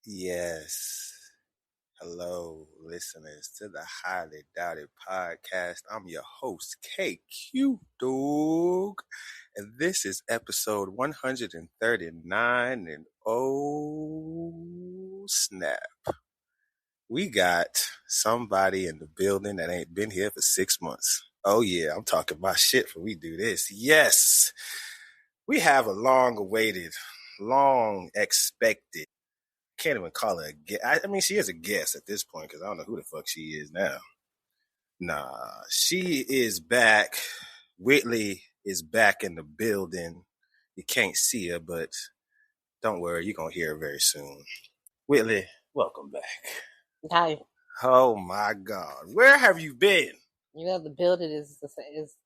Yes. Hello, listeners to the Highly Doubted Podcast. I'm your host, KQ Dog, and this is episode 139. And oh, snap. We got somebody in the building that ain't been here for 6 months. Oh, yeah, I'm talking my shit when we do this. Yes, we have a long-awaited, long-expected, can't even call her a guest. I mean, she is a guest at this point because I don't know who the fuck she is now. Nah, she is back. Whitley is back in the building. You can't see her, but don't worry, you're going to hear her very soon. Whitley, welcome back. Hi. Oh my God. Where have you been? You know, the building is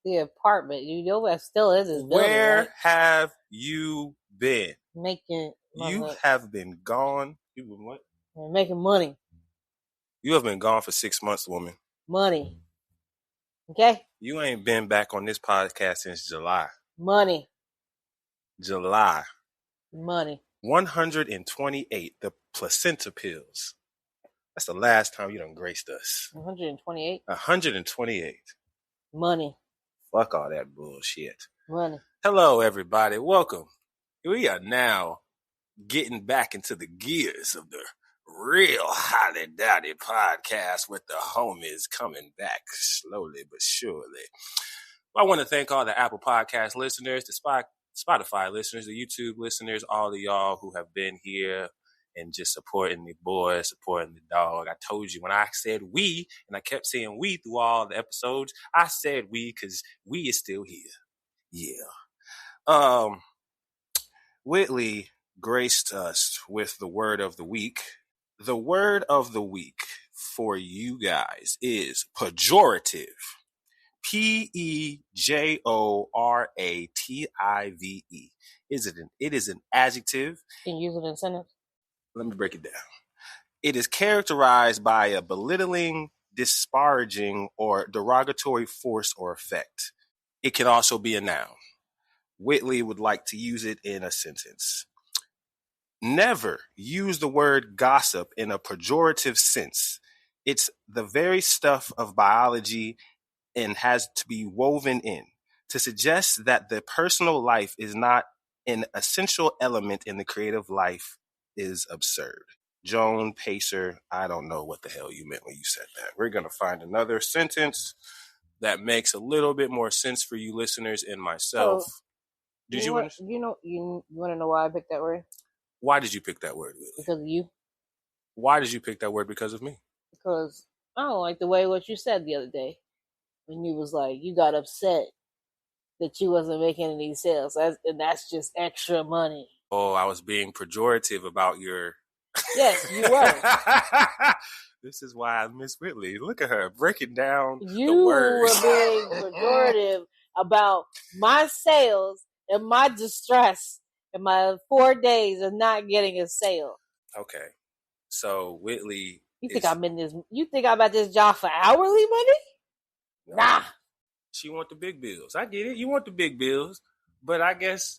the apartment. You know what still is this building, Where right? have you been? Making You have been gone. You've been what? Making money. You have been gone for 6 months, woman. Money. Okay? You ain't been back on this podcast since July. Money. July. Money. 128, the placenta pills. That's the last time you done graced us. 128? 128. Money. Fuck all that bullshit. Money. Hello, everybody. Welcome. We are now getting back into the gears of the real Highly Doubted Podcast with the homies coming back slowly but surely. I want to thank all the Apple Podcast listeners, the Spotify listeners, the YouTube listeners, all of y'all who have been here and just supporting the boy, supporting the dog. I told you when I said we, and I kept saying we through all the episodes, I said we because we is still here. Yeah. Whitley graced us with the word of the week. The word of the week for you guys is pejorative. Pejorative. It is an adjective. Can you use it in a sentence? Let me break it down. It is characterized by a belittling, disparaging, or derogatory force or effect. It can also be a noun. Whitley would like to use it in a sentence. Never use the word gossip in a pejorative sense. It's the very stuff of biology and has to be woven in. To suggest that the personal life is not an essential element in the creative life is absurd. Joan Pacer, I don't know what the hell you meant when you said that. We're going to find another sentence that makes a little bit more sense for you listeners and myself. Did you want to know why I picked that word? Why did you pick that word, Whitley? Because of you. Why did you pick that word? Because of me? Because I don't like the way what you said the other day. When you was like, you got upset that you wasn't making any sales. And that's just extra money. Oh, I was being pejorative about your... Yes, you were. This is why I miss Whitley. Look at her breaking down the words. You were being pejorative about my sales and my distress and my 4 days of not getting a sale. Okay. So Whitley... You think I'm at this job for hourly money? No. Nah. She want the big bills. I get it. You want the big bills. But I guess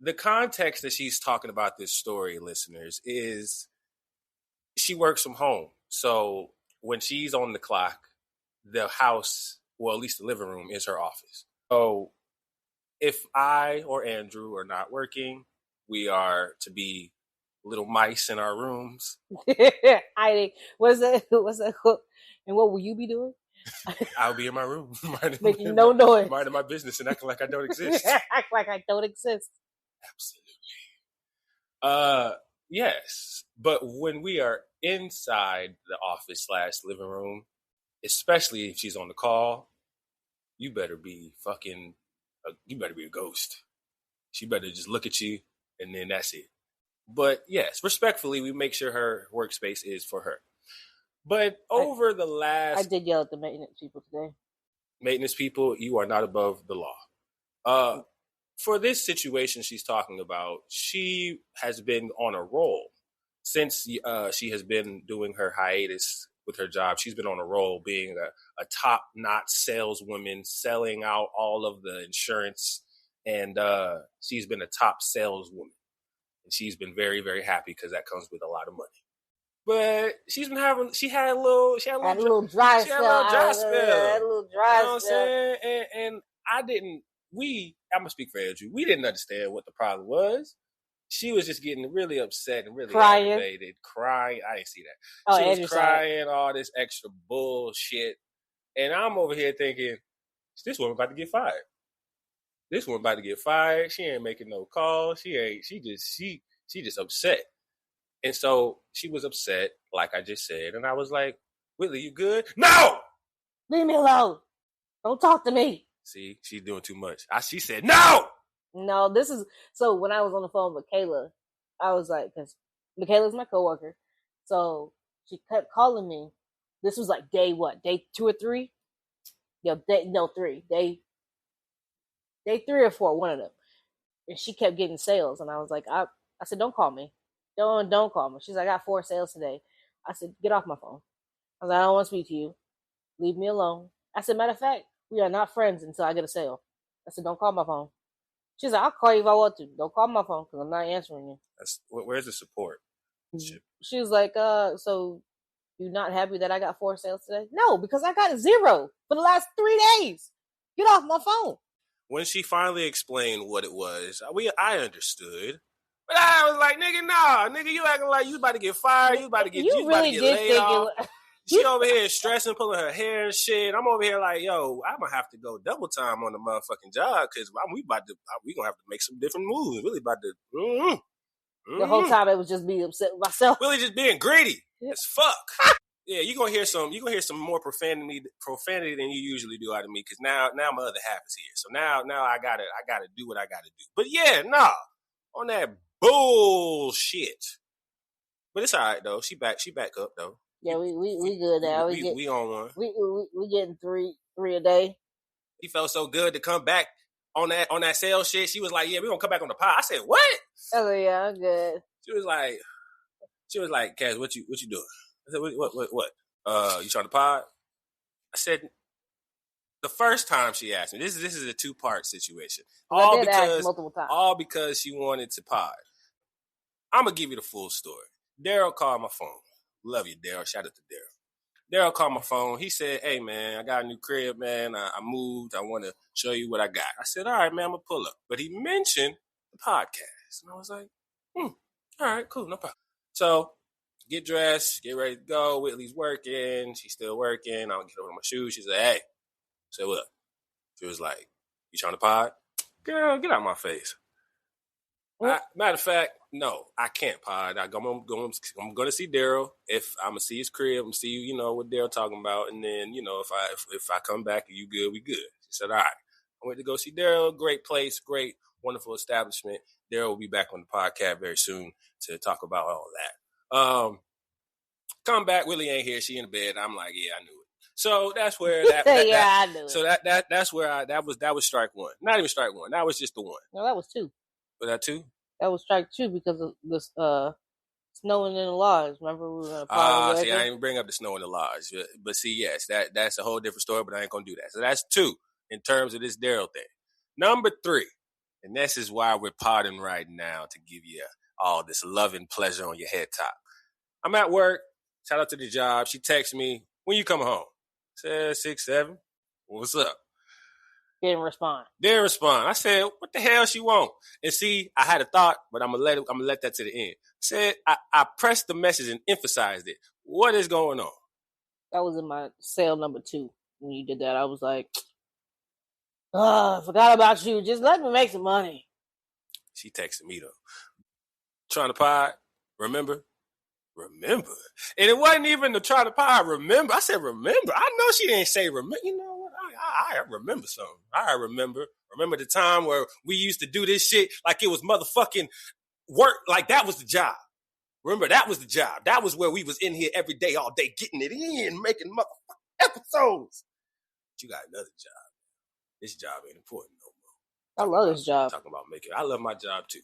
the context that she's talking about this story, listeners, is she works from home. So when she's on the clock, the house, well, at least the living room, is her office. So if I or Andrew are not working, we are to be little mice in our rooms. Hiding. What's that? And what will you be doing? I'll be in my room, making no noise, minding my business, and acting like I don't exist. Act like I don't exist. Absolutely. Yes, but when we are inside the office / living room, especially if she's on the call, you better be you better be a ghost. She better just look at you, and then that's it. But yes, respectfully, we make sure her workspace is for her. But over the last... I did yell at the maintenance people today. Maintenance people, you are not above the law. For this situation she's talking about, she has been on a roll. Since she has been doing her hiatus with her job, she's been on a roll being a top-notch saleswoman, selling out all of the insurance, and she's been a top saleswoman. And she's been very, very happy because that comes with a lot of money. But she had a little dry spell. You know what I'm saying? And I'm going to speak for Andrew. We didn't understand what the problem was. She was just getting really upset and really aggravated, crying. I didn't see that. She was crying, all this extra bullshit. And I'm over here thinking, this woman about to get fired. This woman about to get fired. She ain't making no calls. She just upset. And so she was upset, like I just said. And I was like, Whitley, you good? No! Leave me alone. Don't talk to me. See, she's doing too much. She said, no! No, so when I was on the phone with Kayla, I was like, because Michaela's my coworker. So she kept calling me. This was like day 2 or 3? Yeah, 3. Day 3 or 4, one of them. And she kept getting sales. And I was like, I said, don't call me. Don't call me. She's like, I got 4 sales today. I said, get off my phone. I was like, I don't want to speak to you. Leave me alone. I said, matter of fact, we are not friends until I get a sale. I said, don't call my phone. She's like, I'll call you if I want to. Don't call my phone because I'm not answering you. Where's the support? She was like, so you're not happy that I got 4 sales today? No, because I got 0 for the last 3 days. Get off my phone. When she finally explained what it was, I understood. But I was like, nigga, you acting like you about to get fired. You about to get laid off. She over here stressing, pulling her hair and shit. I'm over here like, yo, I'm gonna have to go double time on the motherfucking job because we gonna have to make some different moves. Really about to. The whole time I was just being upset with myself. Really just being greedy as fuck. Yeah, you gonna hear some more profanity than you usually do out of me because now my other half is here. So now I gotta do what I gotta do. But yeah, on that bullshit. But it's all right though. She back up though. Yeah, we good now. We on one. We getting 3 a day. He felt so good to come back on that sales shit. She was like, "Yeah, we gonna come back on the pod." I said, "What?" Oh yeah, I'm good. She was like, "Kaz, what you doing?" I said, "What? You trying to pod?" I said, the first time she asked me, this is a 2-part situation. I did ask multiple times. All because she wanted to pod. I'm gonna give you the full story. Daryl called my phone. Love you, Daryl. Shout out to Daryl. Daryl called my phone. He said, hey, man, I got a new crib, man. I moved. I want to show you what I got. I said, all right, man, I'm going to pull up. But he mentioned the podcast. And I was like, all right, cool, no problem. So get dressed, get ready to go. Whitley's working. She's still working. I'll get over my shoes. She said, hey. I said, what? She was like, you trying to pod? Girl, get out of my face. Matter of fact, no, I can't pod. I'm going to see Daryl. If I'm going to see his crib, I'm going to see, what Daryl talking about. And then, if I come back and you good, we good. She said, all right. I went to go see Daryl. Great place, great, wonderful establishment. Daryl will be back on the podcast very soon to talk about all that. Come back. Whitley ain't here. She in the bed. I'm like, yeah, I knew it. So that's where I knew it. So that's where that was strike one. Not even strike one. That was just the one. No, that was 2. Was that 2? That was strike 2 because of this snowing in the lodge. Remember we were I didn't even bring up the snow in the lodge. But see, yes, that's a whole different story, but I ain't gonna do that. So that's 2 in terms of this Daryl thing. Number 3, and this is why we're podding right now, to give you all this love and pleasure on your head top. I'm at work. Shout out to the job. She texts me, when you coming home? Said 6, 7. What's up? Didn't respond. I said, what the hell she want? And see, I had a thought, but I'm gonna let that to the end. Said I pressed the message and emphasized it. What is going on? That was in my sale number 2 when you did that. I was like, I forgot about you. Just let me make some money. She texted me though. Trying to pod, remember? And it wasn't even the try to pod, remember. I said, remember. I know she didn't say remember. You know what? I remember something. I remember the time where we used to do this shit like it was motherfucking work. Like that was the job. Remember, that was the job. That was where we was in here every day, all day, getting it in, making motherfucking episodes. But you got another job. This job ain't important no more. I love this job. Talking about making. I love my job too.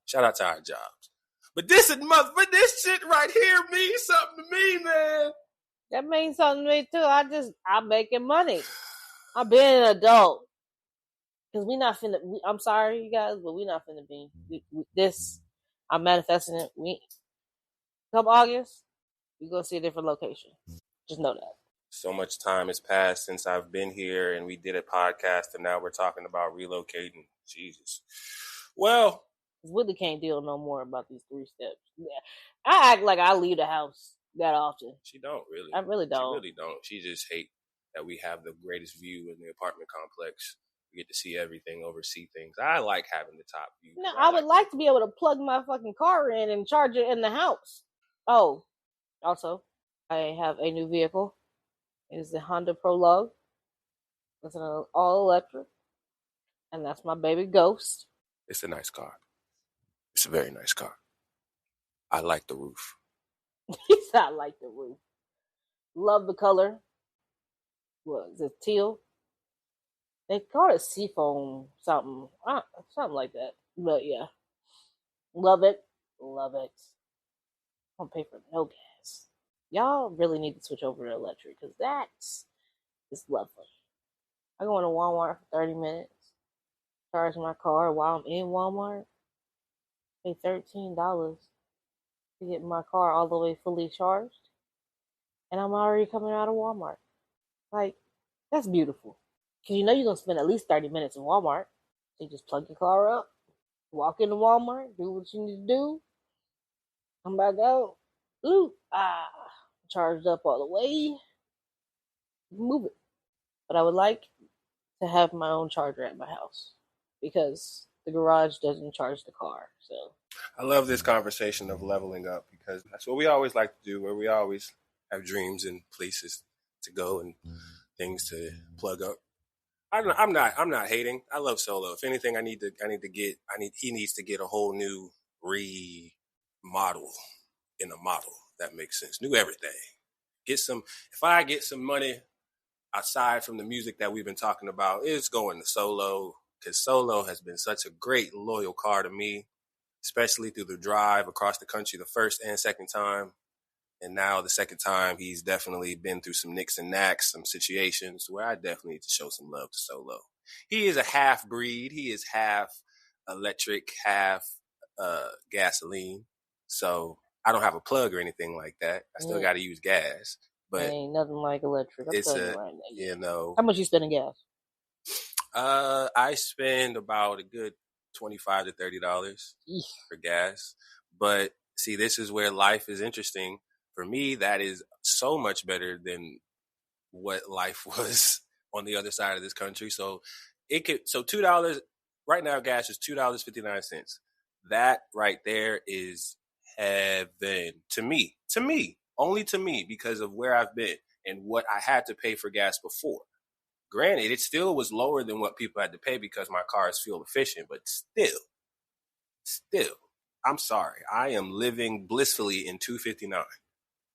Shout out to our jobs. But this shit right here means something to me, man. That means something to me too. I'm making money. I'm being an adult. Because we not finna. I'm sorry, you guys, but we not finna be this. I'm manifesting it. Come August, we gonna see a different location. Just know that. So much time has passed since I've been here, and we did a podcast, and now we're talking about relocating. Jesus. Well, Whitley can't deal no more about these 3 steps. Yeah. I act like I leave the house that often. she don't really. I really don't. She really don't. She just hate that we have the greatest view in the apartment complex. We get to see everything, oversee things. I like having the top view. No, I would like to be able to plug my fucking car in and charge it in the house. Oh, also, I have a new vehicle. It is the Honda Prologue. It's an all-electric. And that's my baby Ghost. It's a nice car. It's a very nice car. I like the roof. I like the roof. Love the color. What is it? Teal? They call it seafoam something. Something like that. But yeah. Love it. Love it. I don't pay for no gas. Y'all really need to switch over to electric because that's just lovely. I go into Walmart for 30 minutes, charge my car while I'm in Walmart, pay $13 to get my car all the way fully charged, and I'm already coming out of Walmart. Like, that's beautiful. Because you know you're going to spend at least 30 minutes in Walmart. So you just plug your car up, walk into Walmart, do what you need to do, come back out, charged up all the way, move it. But I would like to have my own charger at my house because the garage doesn't charge the car. So I love this conversation of leveling up because that's what we always like to do, where we always have dreams and places to go and things to plug up. I'm not hating. I love Solo. If anything, he needs to get a whole new remodel in a model. That makes sense. New everything. If I get some money aside from the music that we've been talking about, it's going to Solo, because Solo has been such a great, loyal car to me, especially through the drive across the country the first and second time. And now the second time, he's definitely been through some nicks and knacks, some situations where I definitely need to show some love to Solo. He is a half breed. He is half electric, half gasoline. So I don't have a plug or anything like that. I still got to use gas. But ain't nothing like electric. How much you spend in gas? I spend about a good $25 to $30 for gas. But see, this is where life is interesting. For me, that is so much better than what life was on the other side of this country. So $2 right now. Gas is $2.59. That right there is heaven to me. Only to me, because of where I've been and what I had to pay for gas before. Granted, it still was lower than what people had to pay because my car is fuel efficient, but still, I'm sorry. I am living blissfully in $2.59.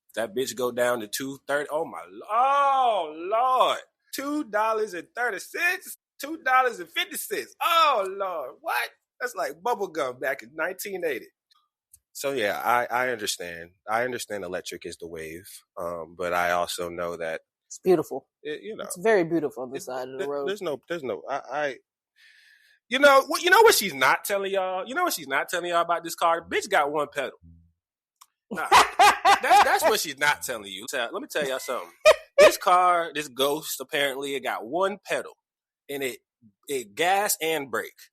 If that bitch go down to $2.30, oh Lord, $2.30, $2.50. Oh Lord, what? That's like bubblegum back in 1980. So yeah, I understand. I understand electric is the wave, but I also know that it's beautiful. It's very beautiful on the side of the road. There's no. You know what she's not telling y'all. You know what she's not telling y'all about this car. Bitch got one pedal. Nah, that's what she's not telling you. Let me tell y'all something. This car, this Ghost, apparently it got one pedal, and it gas and brake.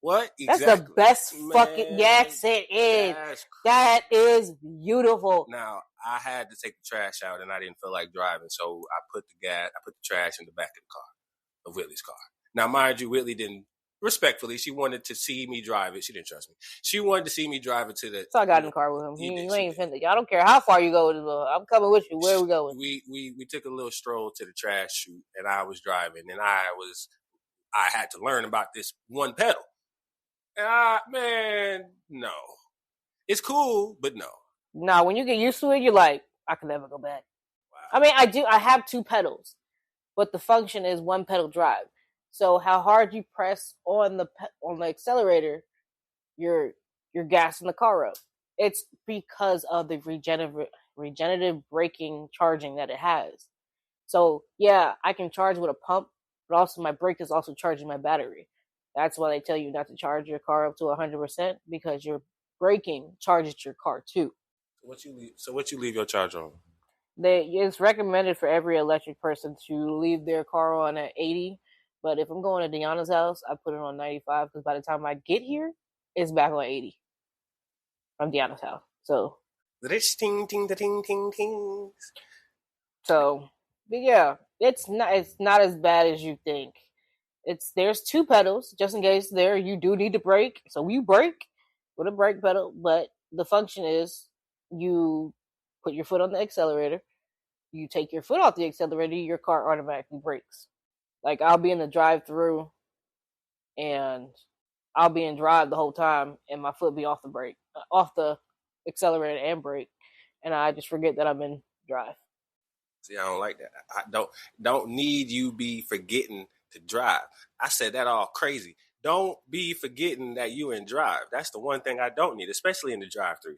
What? Exactly. That's the best fucking. Yes, it is. That is beautiful. Now, I had to take the trash out, and I didn't feel like driving, so I put the trash in the back of the car, of Whitley's car. Now, mind you, Whitley didn't. Respectfully, she wanted to see me drive it. She didn't trust me. She wanted to see me drive it to the. So I got in the car with him. You ain't offended. I don't care how far you go. I'm coming with you. Where are we going? We took a little stroll to the trash chute, and I was driving, and I had to learn about this one pedal. And no. It's cool, but no. No, when you get used to it, you're like, I can never go back. Wow. I mean, I have 2 pedals, but the function is 1 pedal drive. So how hard you press on the accelerator, you're gassing the car up. It's because of the regenerative braking charging that it has. So yeah, I can charge with a pump, but also my brake is also charging my battery. That's why they tell you not to charge your car up to 100% because your braking charges your car too. What you leave your charge on? It's recommended for every electric person to leave their car on at 80. But if I'm going to Deanna's house, I put it on 95 because by the time I get here, it's back on 80 from Deanna's house. So, This ting ting the ting ting ting. but yeah, it's not as bad as you think. There's two pedals just in case you do need to brake. So you brake with a brake pedal, but the function is you put your foot on the accelerator. You take your foot off the accelerator, your car automatically brakes. Like I'll be in the drive-through and I'll be in drive the whole time and my foot be off the accelerator and brake, and I just forget that I'm in drive. See, I don't like that. I don't need you be forgetting to drive. I said that all crazy. Don't be forgetting that you in drive. That's the one thing I don't need, especially in the drive-through.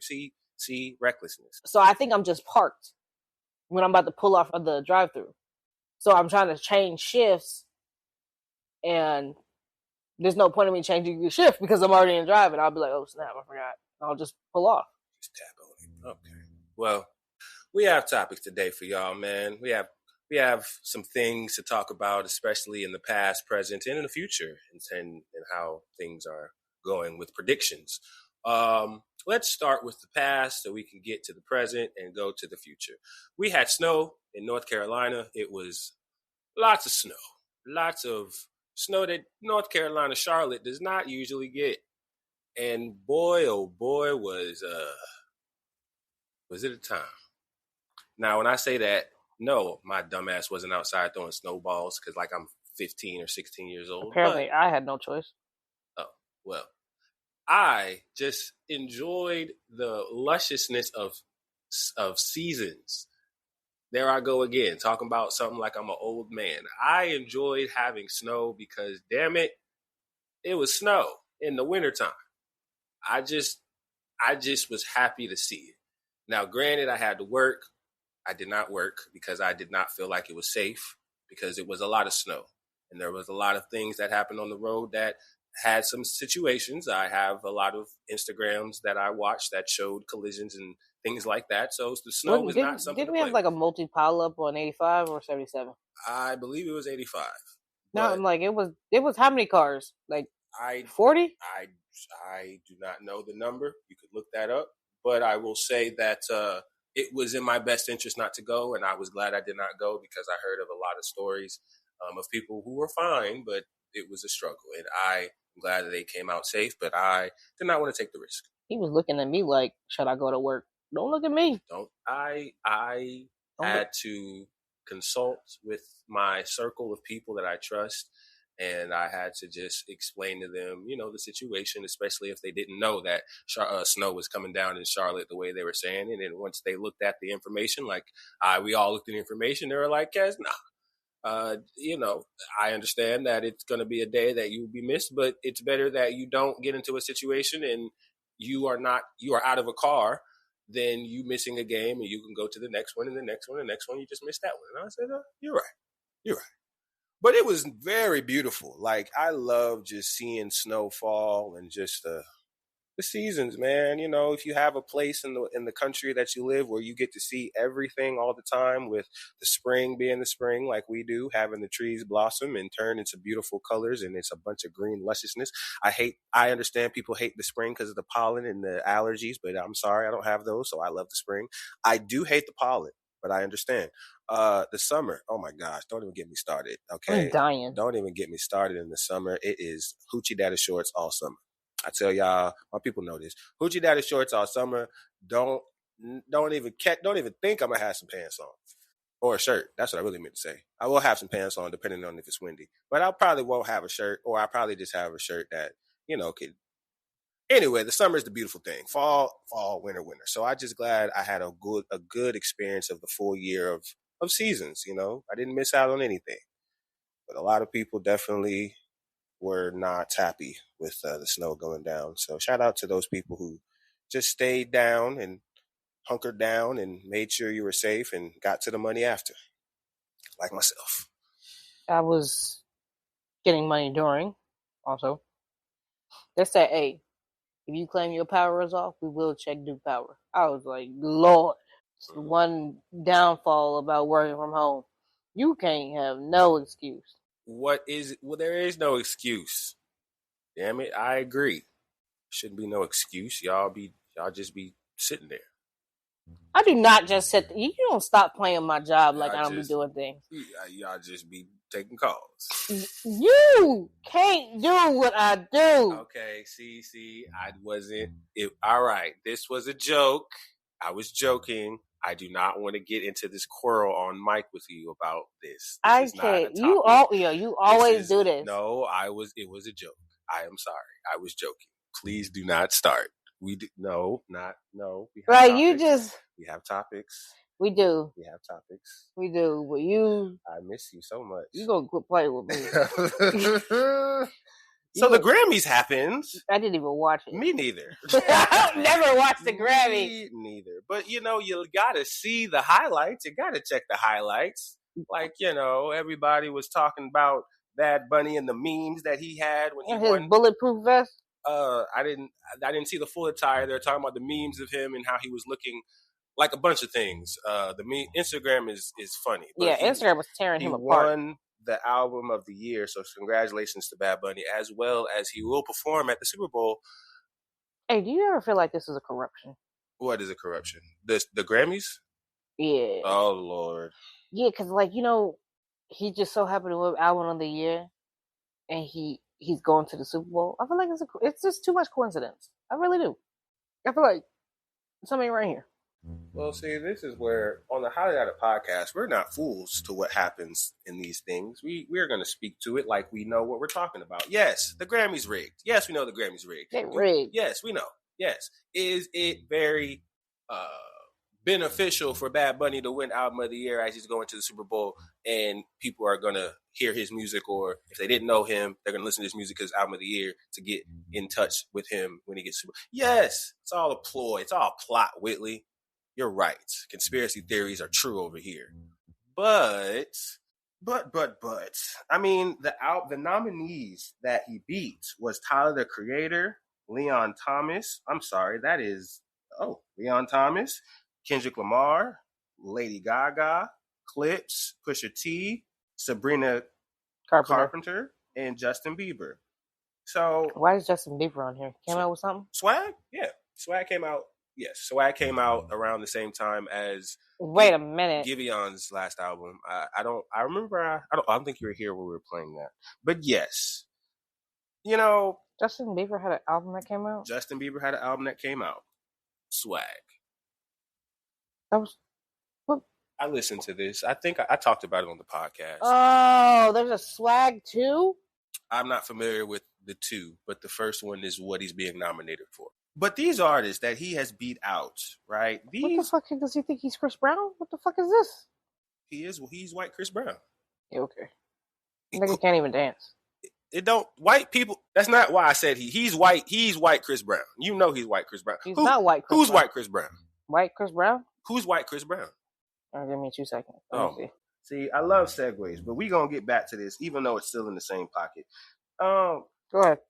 See, recklessness. So I think I'm just parked when I'm about to pull off of the drive-through. So I'm trying to change shifts, and there's no point in me changing the shift because I'm already in drive, and I'll be like, oh snap, I forgot. I'll just pull off. Just tap on it. Okay. Well, we have topics today for y'all, man. We have some things to talk about, especially in the past, present, and in the future, and how things are going with predictions. Let's start with the past so we can get to the present and go to the future. We had snow in North Carolina. It was lots of snow that North Carolina, Charlotte does not usually get. And boy, oh boy, was it a time. Now, when I say that, no, my dumbass wasn't outside throwing snowballs because, like, I'm 15 or 16 years old. Apparently, I had no choice. Oh, well, I just enjoyed the lusciousness of seasons. There I go again, talking about something like I'm an old man. I enjoyed having snow because, damn it, it was snow in the wintertime. I just was happy to see it. Now, granted, I had to work. I did not work because I did not feel like it was safe because it was a lot of snow. And there was a lot of things that happened on the road that had some situations. I have a lot of Instagrams that I watched that showed collisions and things like that. So the snow was not something Didn't we have like a multi-pile up on 85 or 77? I believe it was 85. No, I'm like, it was how many cars? Like 40? I do not know the number. You could look that up. But I will say that it was in my best interest not to go, and I was glad I did not go because I heard of a lot of stories of people who were fine, but it was a struggle. And I'm glad that they came out safe, but I did not want to take the risk. He was looking at me like, should I go to work? Don't look at me. I had to consult with my circle of people that I trust, and I had to just explain to them, the situation, especially if they didn't know that snow was coming down in Charlotte the way they were saying. And then once they looked at the information, like we all looked at the information, they were like, "Yes, nah." I understand that it's going to be a day that you will be missed, but it's better that you don't get into a situation and you are out of a car than you missing a game and you can go to the next one and the next one and the next one. You just missed that one. And I said, you're right. But it was very beautiful. Like, I love just seeing snowfall and just the seasons, man. If you have a place in the country that you live where you get to see everything all the time, with the spring being the spring like we do, having the trees blossom and turn into beautiful colors, and it's a bunch of green lusciousness. I understand people hate the spring because of the pollen and the allergies, but I'm sorry, I don't have those, so I love the spring. I do hate the pollen, but I understand. The summer, oh my gosh, don't even get me started, okay? I'm dying. Don't even get me started in the summer. It is hoochie daddy shorts all summer. I tell y'all, my people know this. Hoochie daddy shorts all summer. Don't even think I'm gonna have some pants on or a shirt. That's what I really meant to say. I will have some pants on depending on if it's windy, but I probably won't have a shirt, or I probably just have a shirt that could. Anyway, the summer is the beautiful thing. Fall, winter. So I'm just glad I had a good experience of the full year of seasons. I didn't miss out on anything, but a lot of people definitely were not happy with the snow going down. So shout out to those people who just stayed down and hunkered down and made sure you were safe and got to the money after, like myself. I was getting money during. Also, they said, hey, if you claim your power is off, we will check due power. I was like, Lord. It's the one downfall about working from home. You can't have no excuse. Well, there is no excuse. Damn it, I agree. Shouldn't be no excuse. Y'all just be sitting there. I do not just sit. You don't stop playing my job like I don't be doing things. Y'all just be taking calls. You can't do what I do. Okay, see, I wasn't. All right, this was a joke. I was joking. I do not want to get into this quarrel on mic with you about this. I can't. You always do this. No, it was a joke. I am sorry. I was joking. Please do not start. We have right, topics. We have topics. We do. We have topics. We do. But you, I miss you so much. You gonna quit playing with me. So the Grammys happened. I didn't even watch it. Me neither. I've never watched the Grammy. Me neither. But you gotta see the highlights. You gotta check the highlights. Like, everybody was talking about Bad Bunny and the memes that he had when he won. His bulletproof vest. I didn't see the full attire. They're talking about the memes of him and how he was looking like a bunch of things. Instagram is funny. But Instagram was tearing him apart. He won the album of the year, so congratulations to Bad Bunny, as well as he will perform at the Super Bowl. Hey, do you ever feel like this is a corruption? What is a corruption? The Grammys? Yeah. Oh Lord. Yeah, because he just so happened to win album of the year, and he's going to the Super Bowl. I feel like it's just too much coincidence. I really do. I feel like something right here. Well, see, this is where on the Highly Rated podcast, we're not fools to what happens in these things. We're going to speak to it like we know what we're talking about. Yes, the Grammys rigged. Yes, we know the Grammys rigged. They're rigged. Yes, we know. Yes. Is it very beneficial for Bad Bunny to win album of the year as he's going to the Super Bowl and people are going to hear his music, or if they didn't know him, they're going to listen to his music as album of the year to get in touch with him when he gets Super Bowl? Yes, it's all a ploy. It's all plot, Whitley. You're right. Conspiracy theories are true over here. But, I mean, the nominees that he beat was Tyler, the Creator, Leon Thomas. Leon Thomas, Kendrick Lamar, Lady Gaga, Clips, Pusha T, Sabrina Carpenter, and Justin Bieber. So why is Justin Bieber on here? Came out with something? Swag? Yeah. Swag came out. Yes. Swag came out around the same time as Wait a minute. Giveon's last album. I don't think you were here when we were playing that. But yes. Justin Bieber had an album that came out? Justin Bieber had an album that came out. Swag. That was what? I listened to this. I think I talked about it on the podcast. Oh, there's a Swag too? I'm not familiar with the two, but the first one is what he's being nominated for. But these artists that he has beat out, right? What the fuck does he think he's Chris Brown? What the fuck is this? He's white Chris Brown. Yeah, okay. Nigga can't even dance. It don't white people. That's not why I said he's white. He's white Chris Brown. You know he's white Chris Brown. He's not white Chris Brown. Who's white Chris Brown? White Chris Brown? Who's white Chris Brown? Give me 2 seconds. See, I love segues, but we gonna get back to this, even though it's still in the same pocket. Go ahead.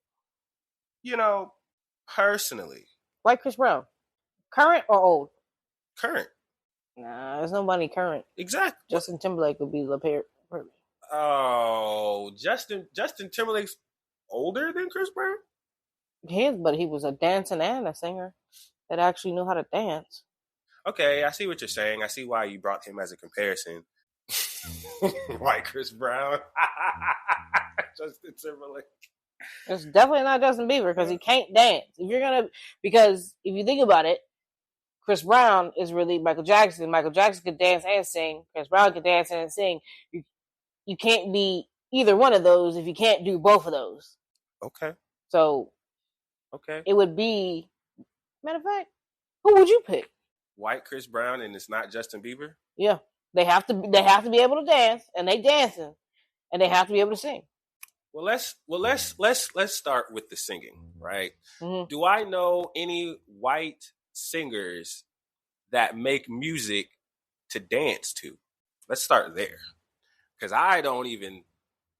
Personally, white Chris Brown, current or old? Current. Nah, there's nobody current. Exactly. Justin Timberlake would be the pair. Oh, Justin Timberlake's older than Chris Brown? He is, but he was a dancer and a singer that actually knew how to dance. Okay, I see what you're saying. I see why you brought him as a comparison. White Chris Brown. Justin Timberlake. It's definitely not Justin Bieber because he can't dance. Because if you think about it, Chris Brown is really Michael Jackson. Michael Jackson could dance and sing. Chris Brown could dance and sing. You can't be either one of those if you can't do both of those. Okay. So, it would be. Matter of fact, who would you pick? White Chris Brown, and it's not Justin Bieber. Yeah, they have to be able to dance, and they dancing, and they have to be able to sing. Well, let's start with the singing, right? Mm-hmm. Do I know any white singers that make music to dance to? Let's start there, because I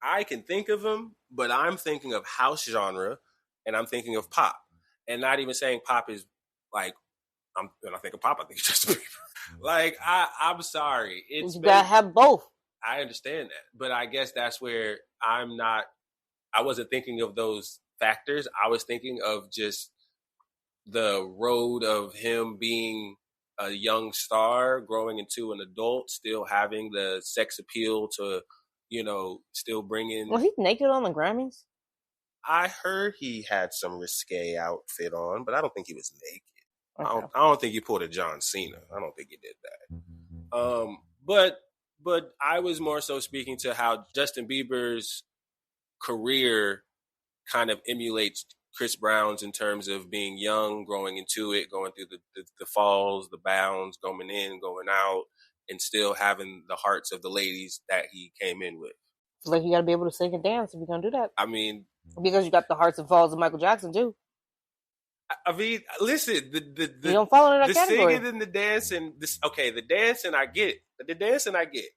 I can think of them, but I'm thinking of house genre, and I'm thinking of pop, and not even saying pop is like when I think of pop, I think it's Justin Bieber. Like I'm sorry, it's you gotta have both. I understand that, but I guess that's where I'm not. I wasn't thinking of those factors. I was thinking of just the road of him being a young star, growing into an adult, still having the sex appeal to, still bringing. Was he naked on the Grammys? I heard he had some risque outfit on, but I don't think he was naked. Okay. I don't think he pulled a John Cena. I don't think he did that. But I was more so speaking to how Justin Bieber's career kind of emulates Chris Brown's in terms of being young, growing into it, going through the falls, the bounds, going in, going out, and still having the hearts of the ladies that he came in with. It's like you got to be able to sing and dance if you're gonna do that. I mean, because you got the hearts and falls of Michael Jackson too. I mean, listen, the you don't fall in that category. Singing and the dancing. The dancing I get,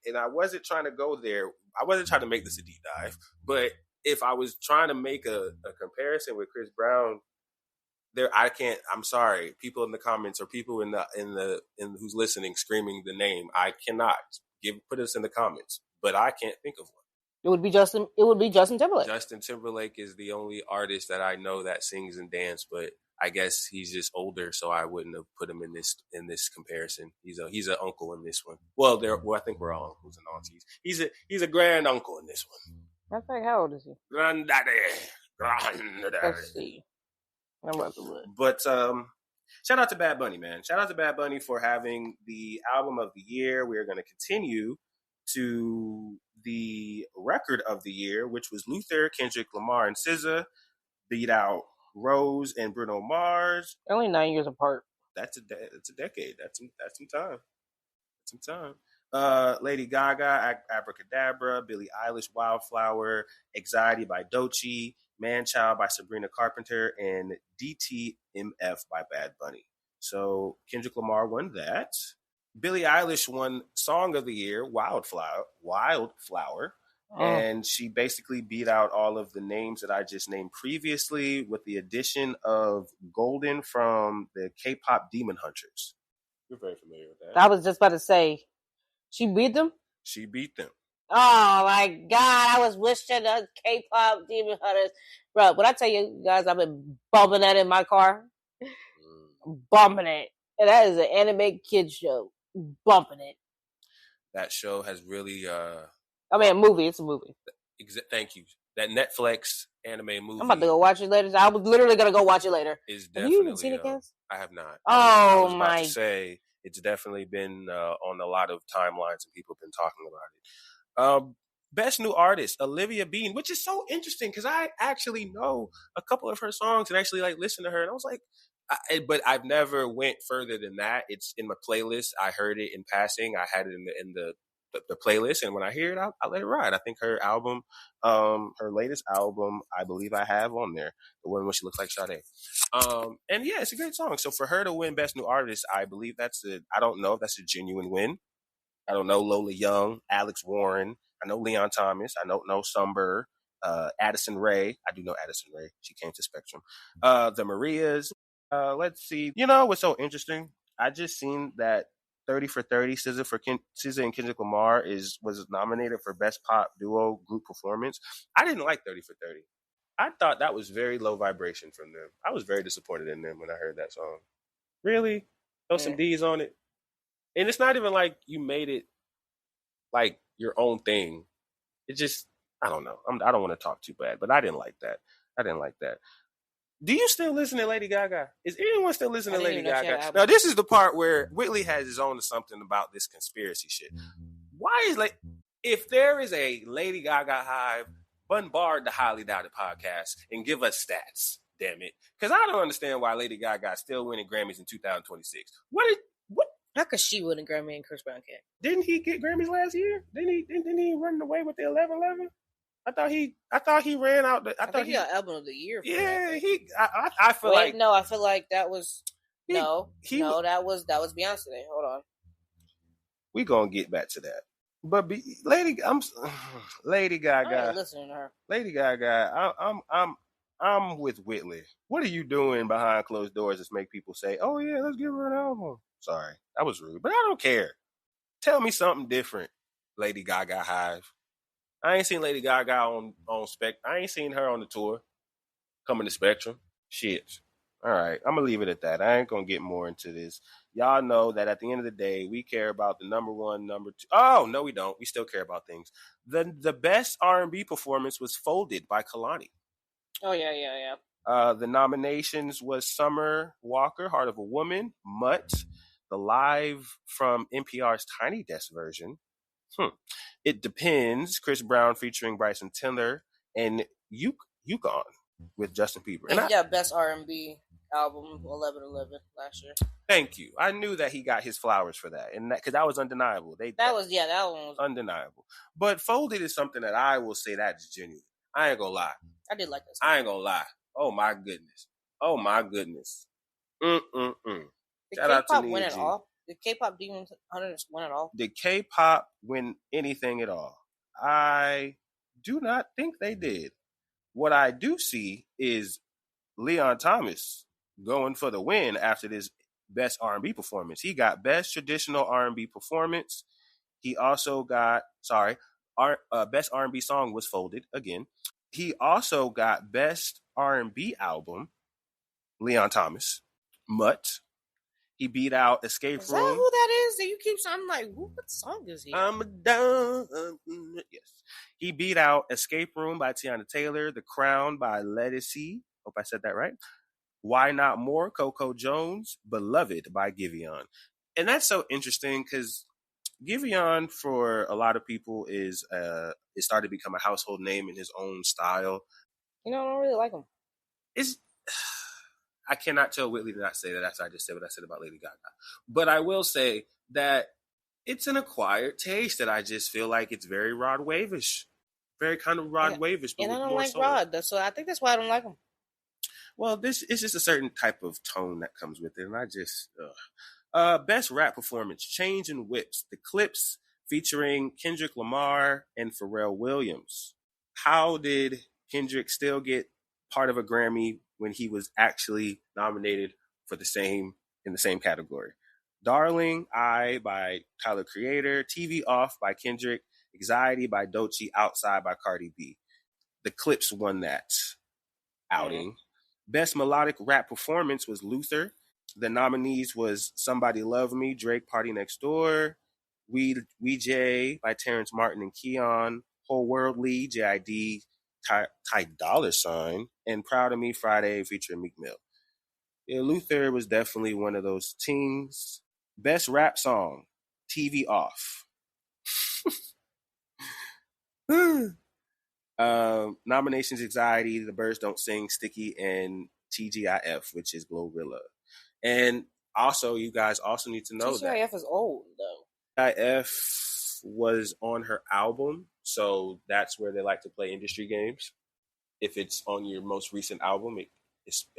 and I wasn't trying to go there. I wasn't trying to make this a deep dive, but if I was trying to make a comparison with Chris Brown, I can't. I'm sorry, people in the comments or people in who's listening screaming the name. I cannot put us in the comments, but I can't think of one. It would be Justin Timberlake. Justin Timberlake is the only artist that I know that sings and dance, but I guess he's just older, so I wouldn't have put him in this comparison. He's an uncle in this one. Well, I think we're all uncles and aunties. He's a grand uncle in this one. That's like, how old is he? Granddaddy. Let's see. I'm about to look. But shout out to Bad Bunny, man. Shout out to Bad Bunny for having the album of the year. We are going to continue to the record of the year, which was Luther, Kendrick Lamar, and SZA beat out Rose and Bruno Mars. Only 9 years apart. That's a decade. That's some time. Lady Gaga, Abracadabra, Billie Eilish, Wildflower, Anxiety by Doechii, Manchild by Sabrina Carpenter, and DTMF by Bad Bunny. So Kendrick Lamar won that. Billie Eilish won Song of the Year, Wildflower, and she basically beat out all of the names that I just named previously with the addition of Golden from the K-pop Demon Hunters. You're very familiar with that. I was just about to say, she beat them? She beat them. Oh my God, I was wishing the K-pop Demon Hunters. Bro, when I tell you guys, I've been bumping that in my car. Bumping it. And that is an anime kid show. Bumping it. That show has really I mean, a movie. It's a movie. Thank you. That Netflix anime movie. I'm about to go watch it later. I was literally going to go watch it later. Have you even seen it, guys? I have not. Oh, I was about to say, it's definitely been on a lot of timelines and people have been talking about it. Best New Artist, Olivia Bean, which is so interesting because I actually know a couple of her songs and actually listen to her. And I was like, but I've never went further than that. It's in my playlist. I heard it in passing. I had it in the playlist, and when I hear it, I let it ride. I think her album, her latest album, I believe I have on there, the one where she looks like Sade. And yeah, it's a great song. So for her to win Best New Artist, I believe I don't know if that's a genuine win. I don't know Lola Young, Alex Warren. I know Leon Thomas. I don't know Sumber, Addison Rae. I do know Addison Rae. She came to Spectrum. The Marias. Let's see. You know what's so interesting? I just seen that 30 for 30, SZA and Kendrick Lamar was nominated for Best Pop Duo Group Performance. I didn't like 30 for 30. I thought that was very low vibration from them. I was very disappointed in them when I heard that song. Really? Throw some D's on it? And it's not even like you made it like your own thing. It just, I don't know. I don't want to talk too bad, but I didn't like that. Do you still listen to Lady Gaga? Is anyone still listening to Lady Gaga? Now, this is the part where Whitley has his own something about this conspiracy shit. Why is if there is a Lady Gaga hive, bombard the Highly Doubted podcast and give us stats, damn it. Because I don't understand why Lady Gaga is still winning Grammys in 2026. What? How could she win a Grammy and Chris Brown can't? Didn't he get Grammys last year? Didn't he run away with the 11-11? I thought he ran out. I thought he got album of the year. Yeah, I feel like no. I feel like that was that was Beyonce. Hold on. We gonna get back to that. But Lady Gaga. I ain't listening to her. Lady Gaga, I'm with Whitley. What are you doing behind closed doors that make people say, "Oh yeah, let's give her an album"? Sorry, that was rude, but I don't care. Tell me something different, Lady Gaga Hive. I ain't seen Lady Gaga on Spec. I ain't seen her on the tour coming to Spectrum. Shit. All right, I'm gonna leave it at that. I ain't gonna get more into this. Y'all know that at the end of the day, we care about the number one, number two. Oh no, we don't. We still care about things. The best R&B performance was "Folded" by Kalani. Oh yeah. The nominations was Summer Walker, "Heart of a Woman," Mutt, the live from NPR's Tiny Desk version. It Depends, Chris Brown featuring Bryson Tiller, and Yukon with Justin Bieber. And he got best R&B album 11/11 last year. Thank you. I knew that he got his flowers for that, and because that was undeniable. That one was undeniable. But "Folded" is something that I will say that's genuine. I ain't gonna lie. I did like this. I ain't gonna lie. Oh my goodness. Did K-pop win it all? Did K-pop Demon Hunters win it all? Did K-pop win anything at all? I do not think they did. What I do see is Leon Thomas going for the win after this best R&B performance. He got best traditional R&B performance. He also got, best R&B song was "Folded" again. He also got best R&B album, Leon Thomas, Mutt. He beat out "Escape Room." Is that who that is? That you keep saying? I'm like, what song is he? I'm done. Yes. He beat out "Escape Room" by Tiana Taylor, "The Crown" by Ledisi. Hope I said that right. "Why Not More," Coco Jones, "Beloved" by Giveon. And that's so interesting because Giveon, for a lot of people, is it started to become a household name in his own style. I don't really like him. I cannot tell Whitley to not say that after I just said what I said about Lady Gaga. But I will say that it's an acquired taste that I just feel like it's very Rod Wave-ish. Very kind of Rod Wave-ish. And I don't like Rod, so I think that's why I don't like him. Well, this is just a certain type of tone that comes with it, and I just... best rap performance, "Change and Whips," The Clips featuring Kendrick Lamar and Pharrell Williams. How did Kendrick still get part of a Grammy when he was actually nominated for in the same category? "Darling," I by Tyler Creator, "TV Off" by Kendrick, "Anxiety" by Doechii, "Outside" by Cardi B. The Clips won that outing. Best melodic rap performance was Luther. The nominees was "Somebody Love Me," Drake, "Party Next Door," We J by Terrence Martin and Keon, "Whole Worldly," JID, Ty Dolla $ign, and "Proud of Me," Friday featuring Meek Mill. Yeah, Luther was definitely one of those teams. Best rap song, "TV Off." Nominations: Anxiety, The Birds Don't Sing, Sticky, and TGIF, which is Glorilla. And also, you guys also need to know TGIF is old, though. TGIF was on her album, so that's where they like to play industry games. If it's on your most recent album,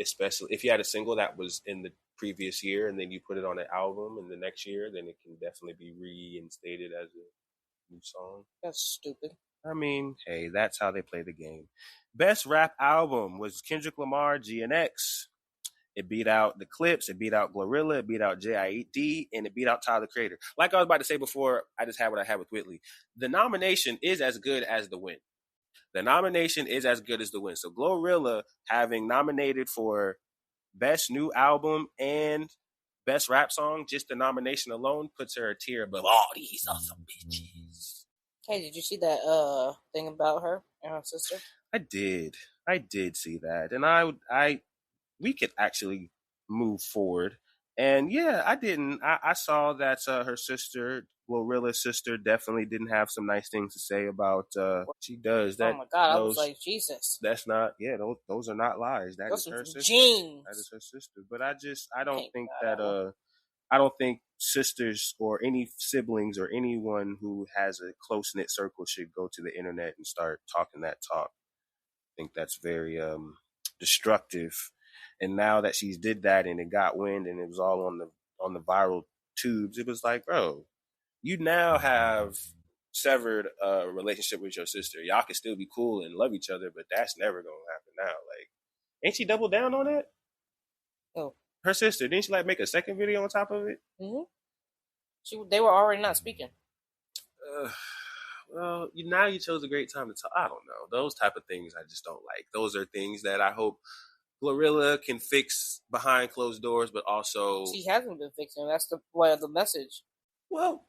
especially if you had a single that was in the previous year and then you put it on an album in the next year, then it can definitely be reinstated as a new song. That's stupid. I mean, hey, that's how they play the game. Best rap album was Kendrick Lamar, GNX. It beat out The Clips, it beat out Glorilla, it beat out JID, and it beat out Tyler Creator. Like I was about to say before, I just had what I had with Whitley. The nomination is as good as the win. The nomination is as good as the win. So Glorilla having nominated for Best New Album and Best Rap Song, just the nomination alone puts her a tier above all these other bitches. Hey, did you see that thing about her and her sister? I did see that. And we could actually move forward. And yeah, I saw that her sister, Glorilla's sister, definitely didn't have some nice things to say about she does that. Oh my God, I was like, Jesus. That's not, those are not lies. That is her sister. Genes. That is her sister. But I don't think sisters or any siblings or anyone who has a close-knit circle should go to the internet and start talking that talk. I think that's very destructive. And now that she's did that and it got wind and it was all on the viral tubes, it was like, bro, you now have severed a relationship with your sister. Y'all can still be cool and love each other, but that's never gonna happen now. Like, ain't she doubled down on that? Oh, Her sister, didn't she like make a second video on top of it? They were already not speaking. Well, now you chose a great time to talk. I don't know. Those type of things I just don't like. Those are things that I hope Glorilla can fix behind closed doors, but also She hasn't been fixing. That's the message. Well,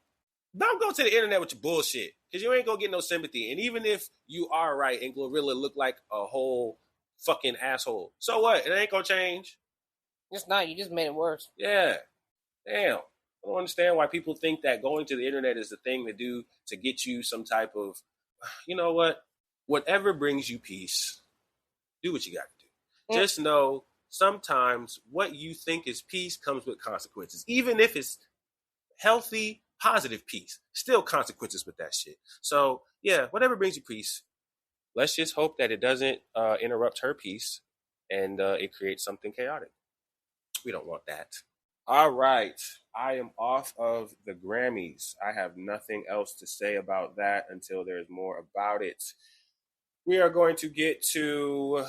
don't go to the internet with your bullshit, because you ain't gonna get no sympathy. And even if you are right and Glorilla look like a whole fucking asshole, so what? It ain't gonna change. It's not. You just made it worse. Yeah. Damn. I don't understand why people think that going to the internet is the thing to do to get you some type of, you know what? Whatever brings you peace, do what you got to do. Just know sometimes what you think is peace comes with consequences. Even if it's healthy, positive peace, still consequences with that shit. So, yeah, whatever brings you peace, let's just hope that it doesn't interrupt her peace and it creates something chaotic. We don't want that. All right. I am off of the Grammys. I have nothing else to say about that until there's more about it. We are going to get to...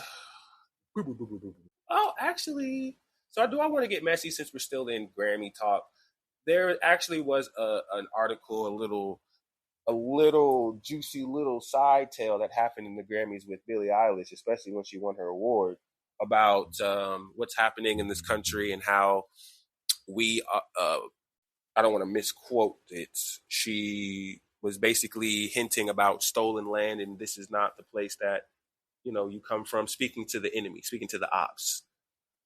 Oh, actually... So do I want to get messy since we're still in Grammy talk? There actually was an article, a little juicy little side tale that happened in the Grammys with Billie Eilish, especially when she won her award, about what's happening in this country and how we, I don't want to misquote it. She was basically hinting about stolen land, and this is not the place that, you come from, speaking to the enemy, speaking to the ops.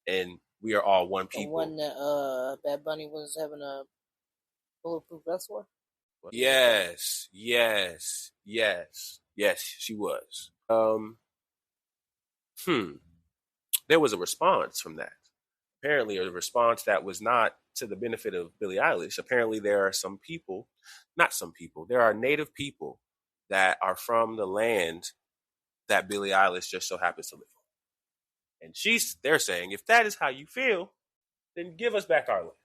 And we are all one people. The one that Bad Bunny was having a bulletproof vest for? Yes, she was. There was a response from that. Apparently a response that was not to the benefit of Billie Eilish. Apparently there are there are native people that are from the land that Billie Eilish just so happens to live on. And they're saying, if that is how you feel, then give us back our land.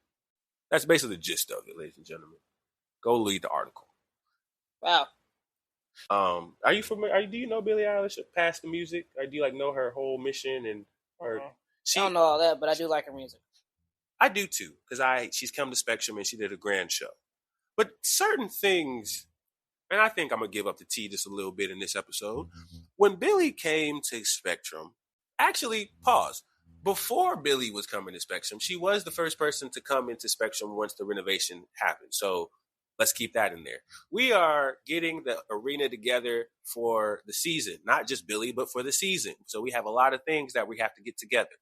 That's basically the gist of it, ladies and gentlemen. Go read the article. Wow. Are you familiar? Do you know Billie Eilish past the music? Or do you know her whole mission and her? I don't know all that, but I do like her music. I do too, because she's come to Spectrum and she did a grand show. But certain things, and I think I'm gonna give up the tea just a little bit in this episode. When Billie came to Spectrum, actually, pause. Before Billie was coming to Spectrum, she was the first person to come into Spectrum once the renovation happened. So let's keep that in there. We are getting the arena together for the season, not just Billie, but for the season. So we have a lot of things that we have to get together.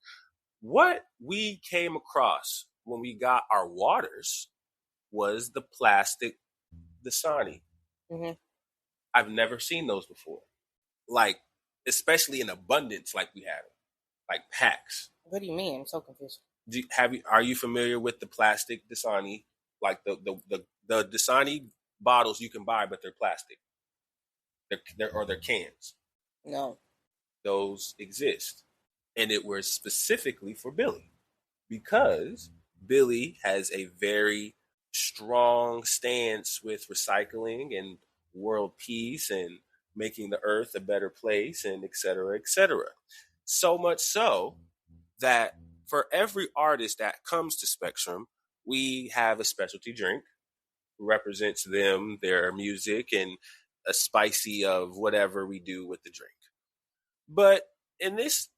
What we came across when we got our waters was the plastic Dasani. Mm-hmm. I've never seen those before. Especially in abundance like we had them. Like packs. What do you mean? I'm so confused. Are you familiar with the plastic Dasani? Like the Dasani bottles you can buy, but they're plastic. They're cans. No. Those exist. And it was specifically for Billie. Because Billie has a very strong stance with recycling and world peace and making the earth a better place and et cetera, et cetera. So much so that for every artist that comes to Spectrum, we have a specialty drink represents them, their music, and a spicy of whatever we do with the drink. But in this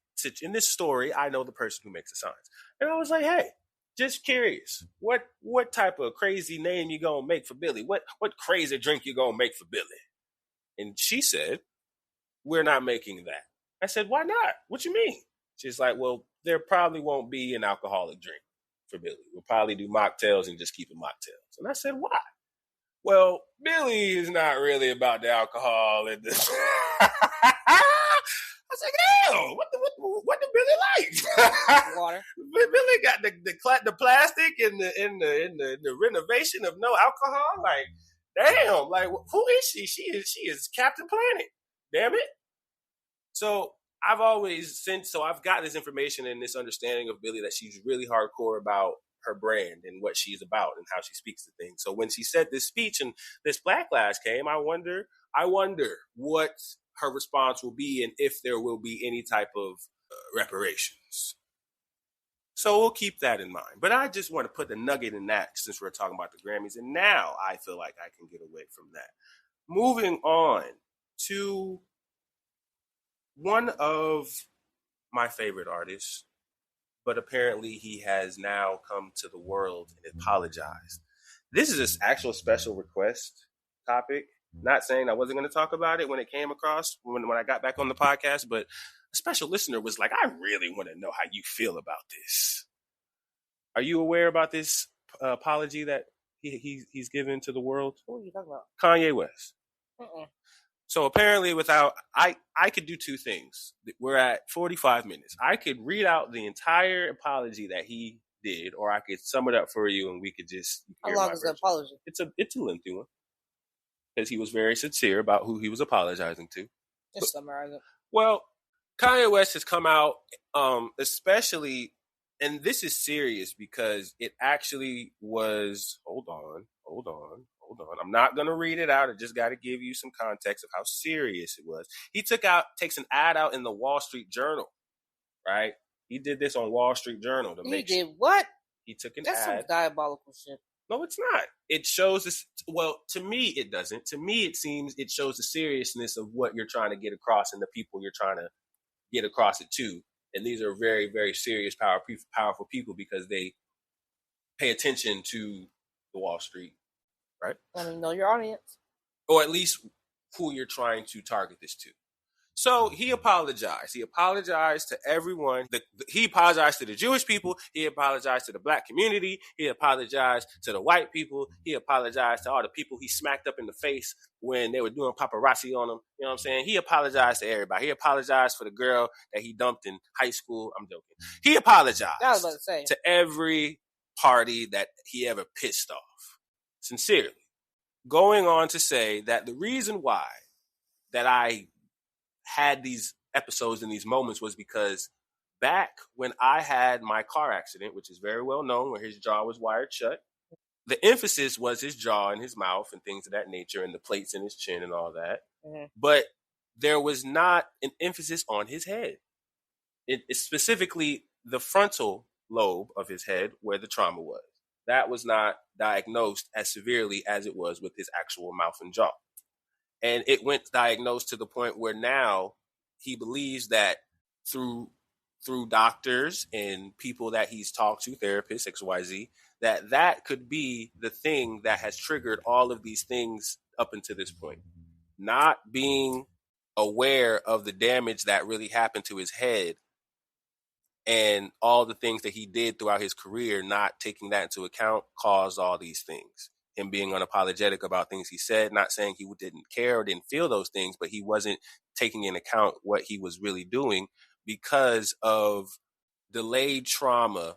story, I know the person who makes the signs. And I was like, hey, just curious, what type of crazy name you gonna make for Billie? What crazy drink you gonna make for Billie? And she said, we're not making that. I said, why not? What you mean? She's like, well, there probably won't be an alcoholic drink for Billie. We'll probably do mocktails and just keep it mocktails. And I said, why? Well, Billie is not really about the alcohol. And I was like, hell, what did Billie like? Water. Billie got the plastic and the renovation of no alcohol. Like, damn, like who is she? She is Captain Planet. Damn it. So I've got this information and this understanding of Billie that she's really hardcore about her brand and what she's about and how she speaks to things. So when she said this speech and this backlash came, I wonder what her response will be and if there will be any type of reparations. So we'll keep that in mind. But I just want to put the nugget in that since we're talking about the Grammys. And now I feel like I can get away from that. Moving on to one of my favorite artists, but apparently he has now come to the world and apologized. This is an actual special request topic. Not saying I wasn't going to talk about it when it came across, when I got back on the podcast, but a special listener was like, I really want to know how you feel about this. Are you aware about this apology that he's given to the world? What are you talking about? Kanye West. So apparently I could do two things. We're at 45 minutes. I could read out the entire apology that he did, or I could sum it up for you and we could just... How long is the apology? It's a lengthy one. Because he was very sincere about who he was apologizing to. Just summarize it. Well, Kanye West has come out, especially, and this is serious because it actually was... Hold on. I'm not going to read it out. I just got to give you some context of how serious it was. He takes an ad out in the Wall Street Journal, right? He did this on Wall Street Journal to make sure. He did what? He took an ad. That's some diabolical shit. No, it's not. It shows this. Well, to me, it doesn't. To me, it seems it shows the seriousness of what you're trying to get across and the people you're trying to get across it to. And these are very, very serious, powerful people because they pay attention to the Wall Street, right? I mean, know your audience. Or at least who you're trying to target this to. So he apologized. He apologized to everyone. He apologized to the Jewish people. He apologized to the black community. He apologized to the white people. He apologized to all the people he smacked up in the face when they were doing paparazzi on him. You know what I'm saying? He apologized to everybody. He apologized for the girl that he dumped in high school. I'm joking. He apologized to every party that he ever pissed off. Sincerely. Going on to say that the reason why that I had these episodes and these moments was because back when I had my car accident, which is very well known, where his jaw was wired shut, the emphasis was his jaw and his mouth and things of that nature and the plates in his chin and all that. Mm-hmm. But there was not an emphasis on his head. It's specifically the frontal lobe of his head where the trauma was. That was not diagnosed as severely as it was with his actual mouth and jaw. And it went diagnosed to the point where now he believes that through doctors and people that he's talked to, therapists, XYZ, that could be the thing that has triggered all of these things up until this point. Not being aware of the damage that really happened to his head and all the things that he did throughout his career, not taking that into account, caused all these things. Him being unapologetic about things he said, not saying he didn't care or didn't feel those things, but he wasn't taking into account what he was really doing because of delayed trauma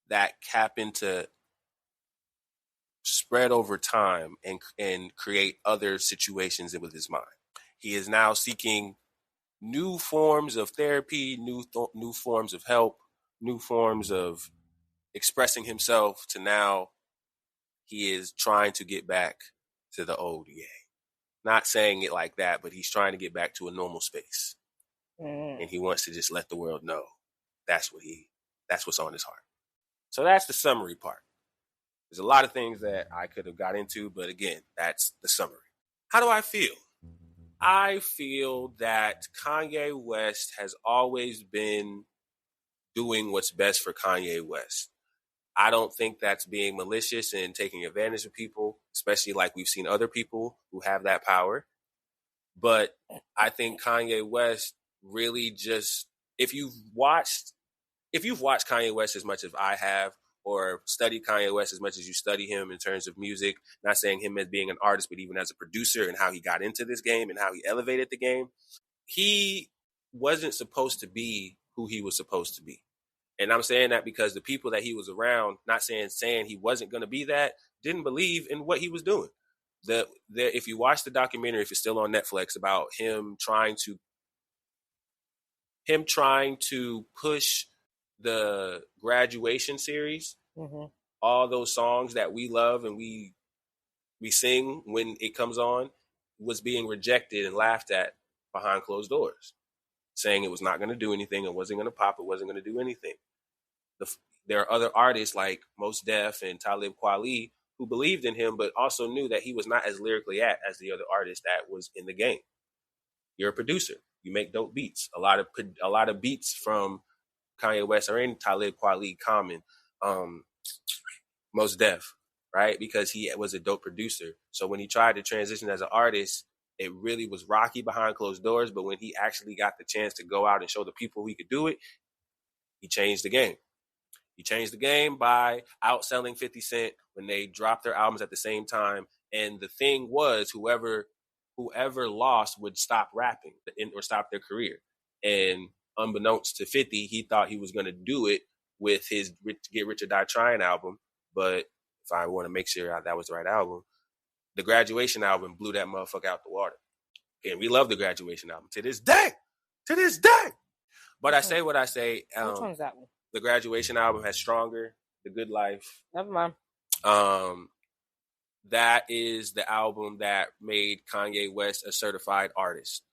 that happened to spread over time and create other situations with his mind. He is now seeking new forms of therapy, new forms of help, new forms of expressing himself to now he is trying to get back to the old Ye. Not saying it like that, but he's trying to get back to a normal space. And he wants to just let the world know that's what's on his heart. So that's the summary part. There's a lot of things that I could have got into, but again, that's the summary. How do I feel? I feel that Kanye West has always been doing what's best for Kanye West. I don't think that's being malicious and taking advantage of people, especially like we've seen other people who have that power. But I think Kanye West really just, if you've watched Kanye West as much as I have, or studied Kanye West as much as you study him in terms of music, not saying him as being an artist, but even as a producer and how he got into this game and how he elevated the game, he wasn't supposed to be who he was supposed to be. And I'm saying that because the people that he was around, not saying he wasn't going to be that, didn't believe in what he was doing. If you watch the documentary, if it's still on Netflix, about him trying to push the Graduation series, Mm-hmm. All those songs that we love and we sing when it comes on was being rejected and laughed at behind closed doors, saying it was not going to do anything, it wasn't going to pop, it wasn't going to do anything. There are other artists like Mos Def and Talib Kweli who believed in him, but also knew that he was not as lyrically apt as the other artists that was in the game. You're a producer. You make dope beats. A lot of beats from Kanye West are in Talib Kweli, Common, Mos Def, right? Because he was a dope producer. So when he tried to transition as an artist, it really was rocky behind closed doors. But when he actually got the chance to go out and show the people he could do it, he changed the game. He changed the game by outselling 50 Cent when they dropped their albums at the same time. And the thing was, whoever lost would stop rapping or stop their career. And unbeknownst to 50, he thought he was going to do it with his Get Rich or Die Trying album. But if I want to make sure that was the right album, the Graduation album blew that motherfucker out the water. And we love the Graduation album to this day. To this day. But I say what I say. Which one's that one? The Graduation album has Stronger, The Good Life. Never mind. That is the album that made Kanye West a certified artist.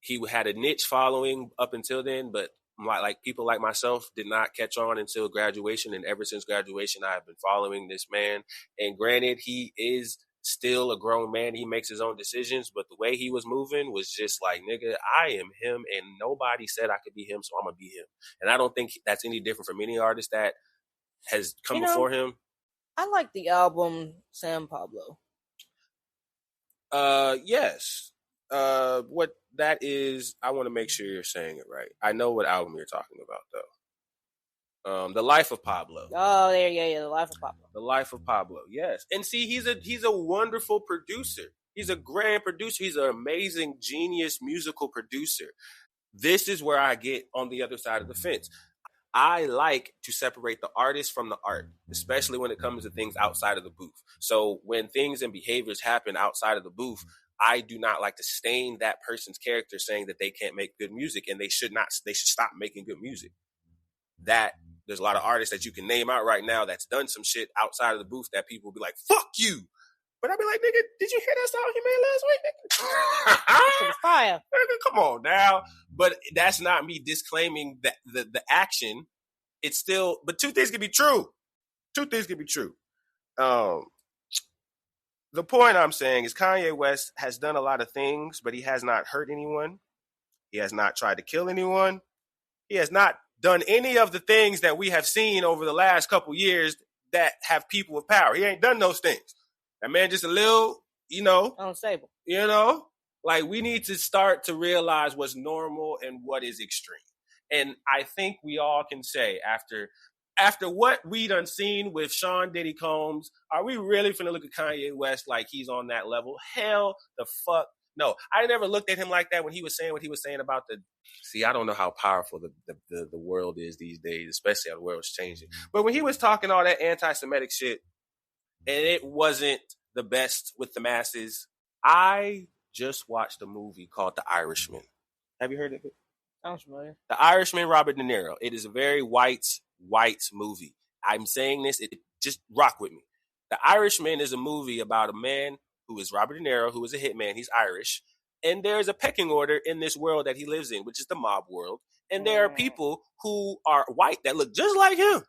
He had a niche following up until then, but like people like myself did not catch on until Graduation. And ever since Graduation, I've been following this man. And granted, he is still a grown man. He makes his own decisions, but the way he was moving was just like, nigga, I am him, and nobody said I could be him, so I'm gonna be him. And I don't think that's any different from any artist that has come before him. I like the album San Pablo. Yes. What that is, I want to make sure you're saying it right. I know what album you're talking about, though. The Life of Pablo. Oh, yeah, The Life of Pablo. The Life of Pablo, yes. And see, he's a wonderful producer. He's a grand producer. He's an amazing, genius musical producer. This is where I get on the other side of the fence. I like to separate the artist from the art, especially when it comes to things outside of the booth. So when things and behaviors happen outside of the booth, I do not like to stain that person's character saying that they can't make good music, and they should stop making good music. That there's a lot of artists that you can name out right now that's done some shit outside of the booth that people will be like, fuck you. But I'd be like, nigga, did you hear that song he made last week? Nigga? Fire. Nigga, come on now. But that's not me disclaiming the action. It's still, but two things can be true. Two things can be true. The point I'm saying is Kanye West has done a lot of things, but he has not hurt anyone. He has not tried to kill anyone. He has not done any of the things that we have seen over the last couple years that have people with power. He ain't done those things. That man just a little, unstable. Like we need to start to realize what's normal and what is extreme. And I think we all can say after what we done seen with Sean Diddy Combs, are we really finna look at Kanye West like he's on that level? Hell the fuck no. I never looked at him like that when he was saying what he was saying about See, I don't know how powerful the world is these days, especially how the world's changing. But when he was talking all that anti-Semitic shit, and it wasn't the best with the masses, I just watched a movie called The Irishman. Have you heard of it? Sounds familiar. The Irishman, Robert De Niro. It is a very white movie. I'm saying this, just rock with me. The Irishman is a movie about a man who is Robert De Niro, who is a hitman. He's Irish. And there's a pecking order in this world that he lives in, which is the mob world. And there are people who are white that look just like him.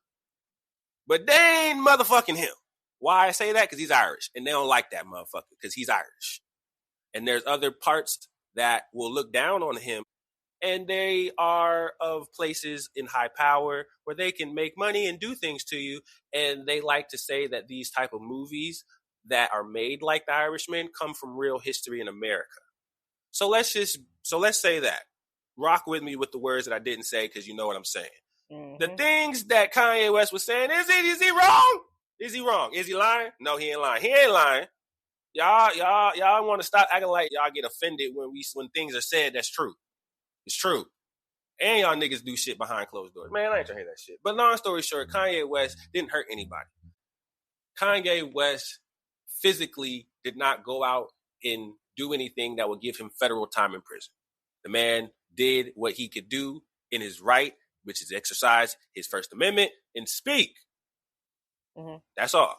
But they ain't motherfucking him. Why I say that? Because he's Irish. And they don't like that motherfucker because he's Irish. And there's other parts that will look down on him. And they are of places in high power where they can make money and do things to you. And they like to say that these type of movies that are made like The Irishman come from real history in America. So let's say that. Rock with me with the words that I didn't say because you know what I'm saying. Mm-hmm. The things that Kanye West was saying, is he wrong? Is he wrong? Is he lying? No, he ain't lying. He ain't lying. Y'all want to stop acting like y'all get offended when things are said that's true. It's true. And y'all niggas do shit behind closed doors. Man, I ain't trying to hear that shit. But long story short, Kanye West didn't hurt anybody. Kanye West physically did not go out and do anything that would give him federal time in prison. The man did what he could do in his right, which is exercise his First Amendment and speak. That's all.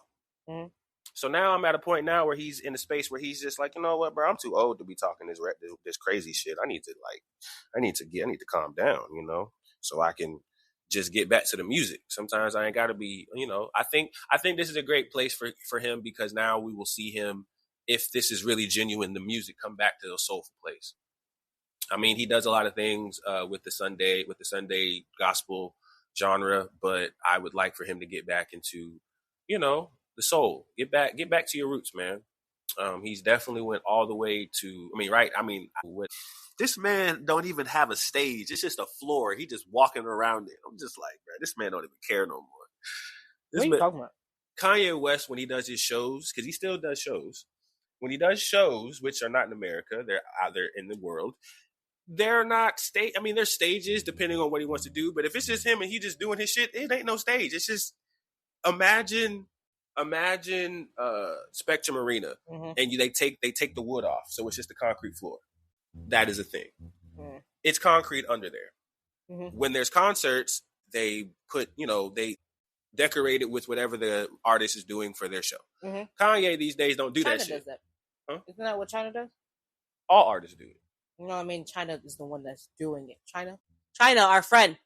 Mm-hmm. So now I'm at a point now where he's in a space where he's just like, you know what, bro, I'm too old to be talking this crazy shit. I need to calm down, you know, so I can just get back to the music. Sometimes I ain't got to be, you know. I think this is a great place for him, because now we will see him, if this is really genuine, the music come back to a soulful place. I mean, he does a lot of things with the Sunday gospel genre, but I would like for him to get back into, you know, the soul. Get back to your roots, man. He's definitely went all the way to. This man don't even have a stage. It's just a floor. He just walking around it. I'm just like, man, this man don't even care no more. What are you talking about? Kanye West, when he does his shows, because he still does shows. When he does shows, which are not in America, they're out there in the world. They're not stage. I mean, there's stages depending on what he wants to do. But if it's just him and he just doing his shit, it ain't no stage. It's just imagine Spectrum Arena, and they take the wood off, so it's just a concrete floor. That is a thing. It's concrete under there. When there's concerts, they put, you know, they decorate it with whatever the artist is doing for their show. Kanye these days don't do China that shit. does that. Huh? Isn't that what China does? All artists do it. No, I mean, China is the one that's doing it. China, our friend.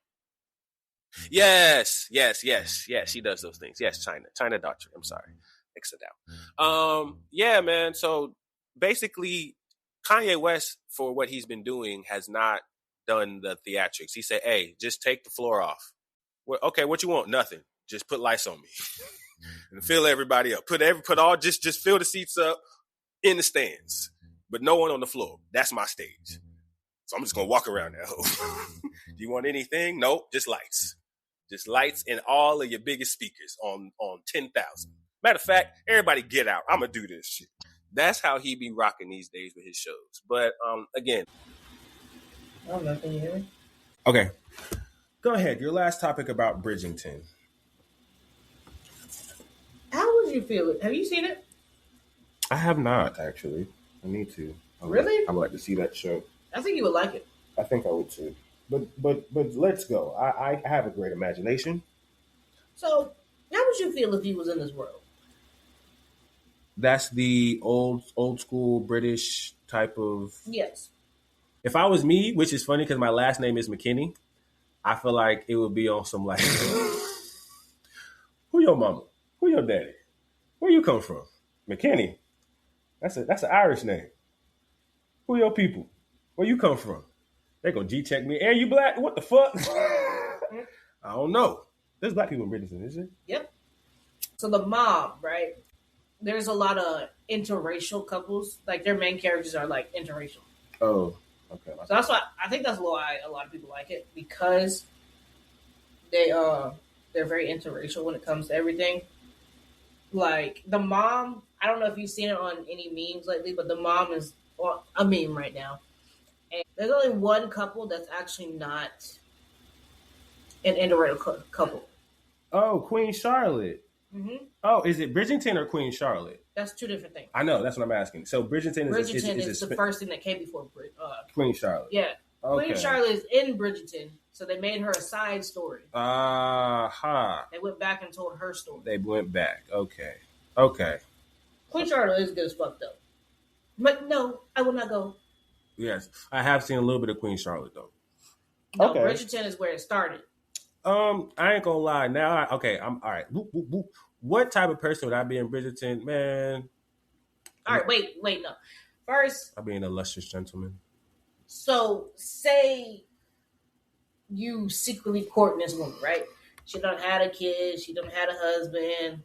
Yes, she does those things. Yes, China Doctor. I'm sorry, mix it out. Yeah, man. So basically, Kanye West, for what he's been doing, has not done the theatrics. He said, "Hey, just take the floor off." Well, okay, what you want? Nothing. Just put lights on me and fill everybody up. Just fill the seats up in the stands, but no one on the floor. That's my stage. So I'm just gonna walk around that hole. Do you want anything? Nope, just lights. Just lights and all of your biggest speakers on 10,000. Matter of fact, everybody get out. I'm gonna do this shit. That's how he be rocking these days with his shows. But again, I don't know. Can you hear me? Okay, go ahead. Your last topic about Bridgerton. How would you feel it? Have you seen it? I have not, actually. I need to. Really? I would like to see that show. I think you would like it. I think I would too. But let's go. I have a great imagination. So, how would you feel if you was in this world? That's the old school British type of. Yes. If I was me, which is funny because my last name is McKinney, I feel like it would be on some like, who your mama? Who your daddy? Where you come from? McKinney. That's an Irish name. Who your people? Where you come from? They gonna G-check me. And you black? What the fuck? I don't know. There's black people in Bridgerton, is it? Yep. So the mom, right? There's a lot of interracial couples. Like their main characters are like interracial. Oh, okay. So that's why I think that's why a lot of people like it, because they're very interracial when it comes to everything. Like the mom, I don't know if you've seen it on any memes lately, but the mom is a meme right now. And there's only one couple that's actually not an interracial couple. Oh, Queen Charlotte. Mm-hmm. Oh, is it Bridgerton or Queen Charlotte? That's two different things. I know, that's what I'm asking. So Bridgerton is the first thing that came before Queen Charlotte. Yeah. Okay. Queen Charlotte is in Bridgerton, so they made her a side story. They went back and told her story. They went back. Okay. Queen Charlotte is good as fuck though. But no, I will not go. Yes, I have seen a little bit of Queen Charlotte though. No, okay. Bridgerton is where it started. I ain't gonna lie. Now, I'm all right. What type of person would I be in Bridgerton, man? All right, wait, no. First, I'll be an illustrious gentleman. So, say you secretly courting this woman, right? She done had a kid. She done had a husband.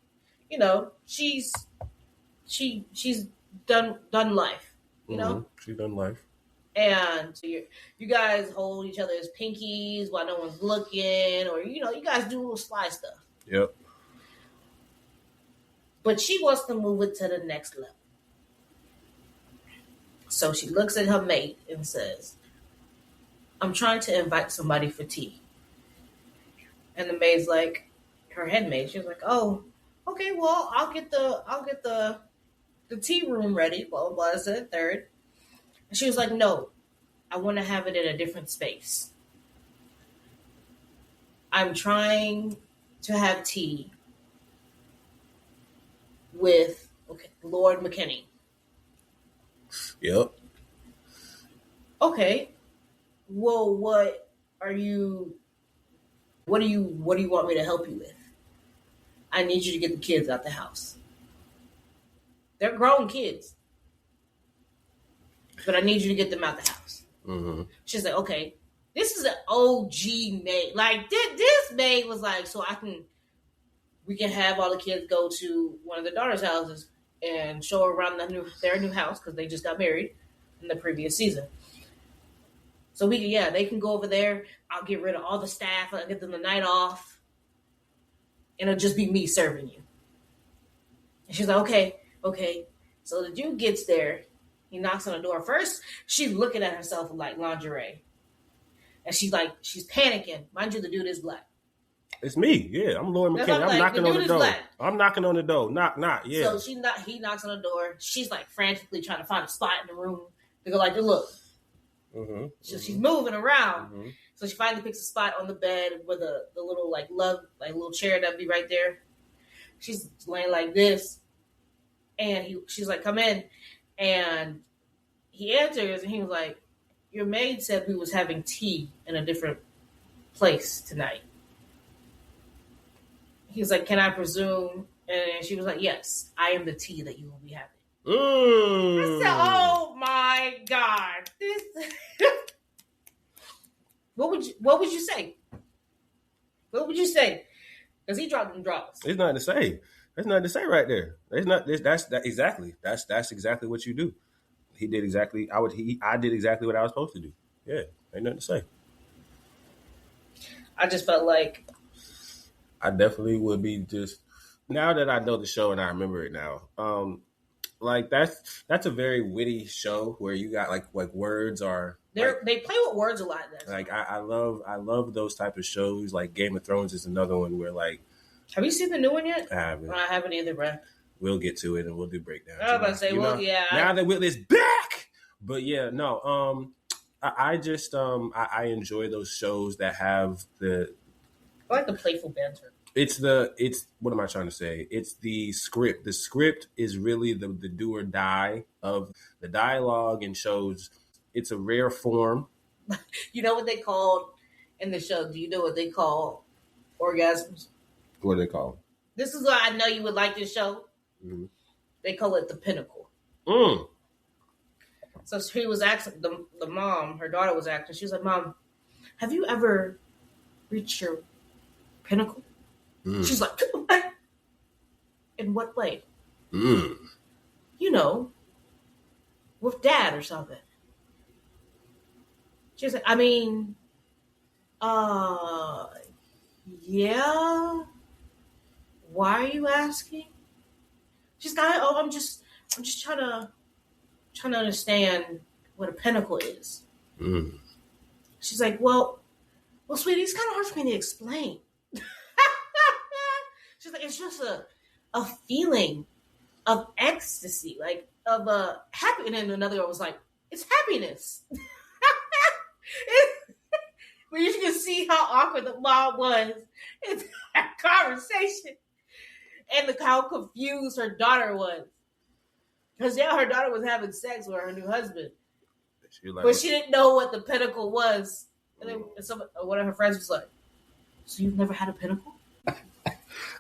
You know, she's done life. You know, she's done life. And you guys hold each other's pinkies while no one's looking, or you guys do little sly stuff. Yep. But she wants to move it to the next level. So she looks at her mate and says, "I'm trying to invite somebody for tea." And the maid's like, her head maid, she's like, "Oh, okay, well, I'll get the tea room ready, blah, blah, blah, said third." And she was like, "No, I want to have it in a different space. I'm trying to have tea with Lord McKinney. Yep. Okay. Well, what do you want me to help you with? I need you to get the kids out the house. They're grown kids, but I need you to get them out the house. Mm-hmm. She's like, okay, this is an OG maid. Like this maid was like, so we can have all the kids go to one of the daughter's houses and show her around their new house because they just got married in the previous season. So they can go over there. I'll get rid of all the staff. I'll get them the night off. And it'll just be me serving you. And she's like, okay. So the dude gets there. He knocks on the door. First, she's looking at herself in like lingerie. And she's panicking. Mind you, the dude is black. It's me. Yeah, I'm Lord McKinney. I'm knocking on the door. I'm knocking on the door. Knock. Yeah. So he knocks on the door. She's like frantically trying to find a spot in the room to go like, look. Mm-hmm. So she's moving around. Mm-hmm. So she finally picks a spot on the bed where the little little chair that'd be right there. She's laying like this, and she's like, "Come in," and he answers, and he was like, "Your maid said we was having tea in a different place tonight." He was like, "Can I presume?" And she was like, "Yes, I am the tea that you will be having." I said, "Oh my God, this." What would you say? What would you say? Because he dropped them drops. There's nothing to say. There's nothing to say right there. There's not. That's exactly. That's exactly what you do. He did exactly. I did exactly what I was supposed to do. Yeah, ain't nothing to say. I just felt like I definitely would be just now that I know the show and I remember it now. Like that's a very witty show where you got like words are. They play with words a lot. Like I love those type of shows. Like Game of Thrones is another one where like. Have you seen the new one yet? I haven't. I haven't either, bro. We'll get to it and we'll do breakdowns. I was about to say, yeah. Now that Whitley's back, but yeah, no. I just I enjoy those shows that have the. I like the playful banter. It's what am I trying to say? It's the script. The script is really the do or die of the dialogue and shows. It's a rare form. You know what they called in the show? Do you know what they call orgasms? What are they called? This is why I know you would like this show. Mm-hmm. They call it the Pinnacle. Mm. So she was asking the mom, her daughter was asking. She was like, "Mom, have you ever reached your pinnacle?" Mm. She's like, "In what way?" Mm. You know, with Dad or something. She's like, "I mean, yeah. Why are you asking?" She's like, "Oh, I'm just trying to understand what a pinnacle is." Mm. She's like, well, sweetie, it's kind of hard for me to explain. She's like, it's just a feeling of ecstasy, like of happiness. And another girl was like, it's happiness. But you can see how awkward the mom was in that conversation, and how confused her daughter was. Because her daughter was having sex with her new husband. But she didn't know what the pinnacle was. And then one of her friends was like, "So you've never had a pinnacle?"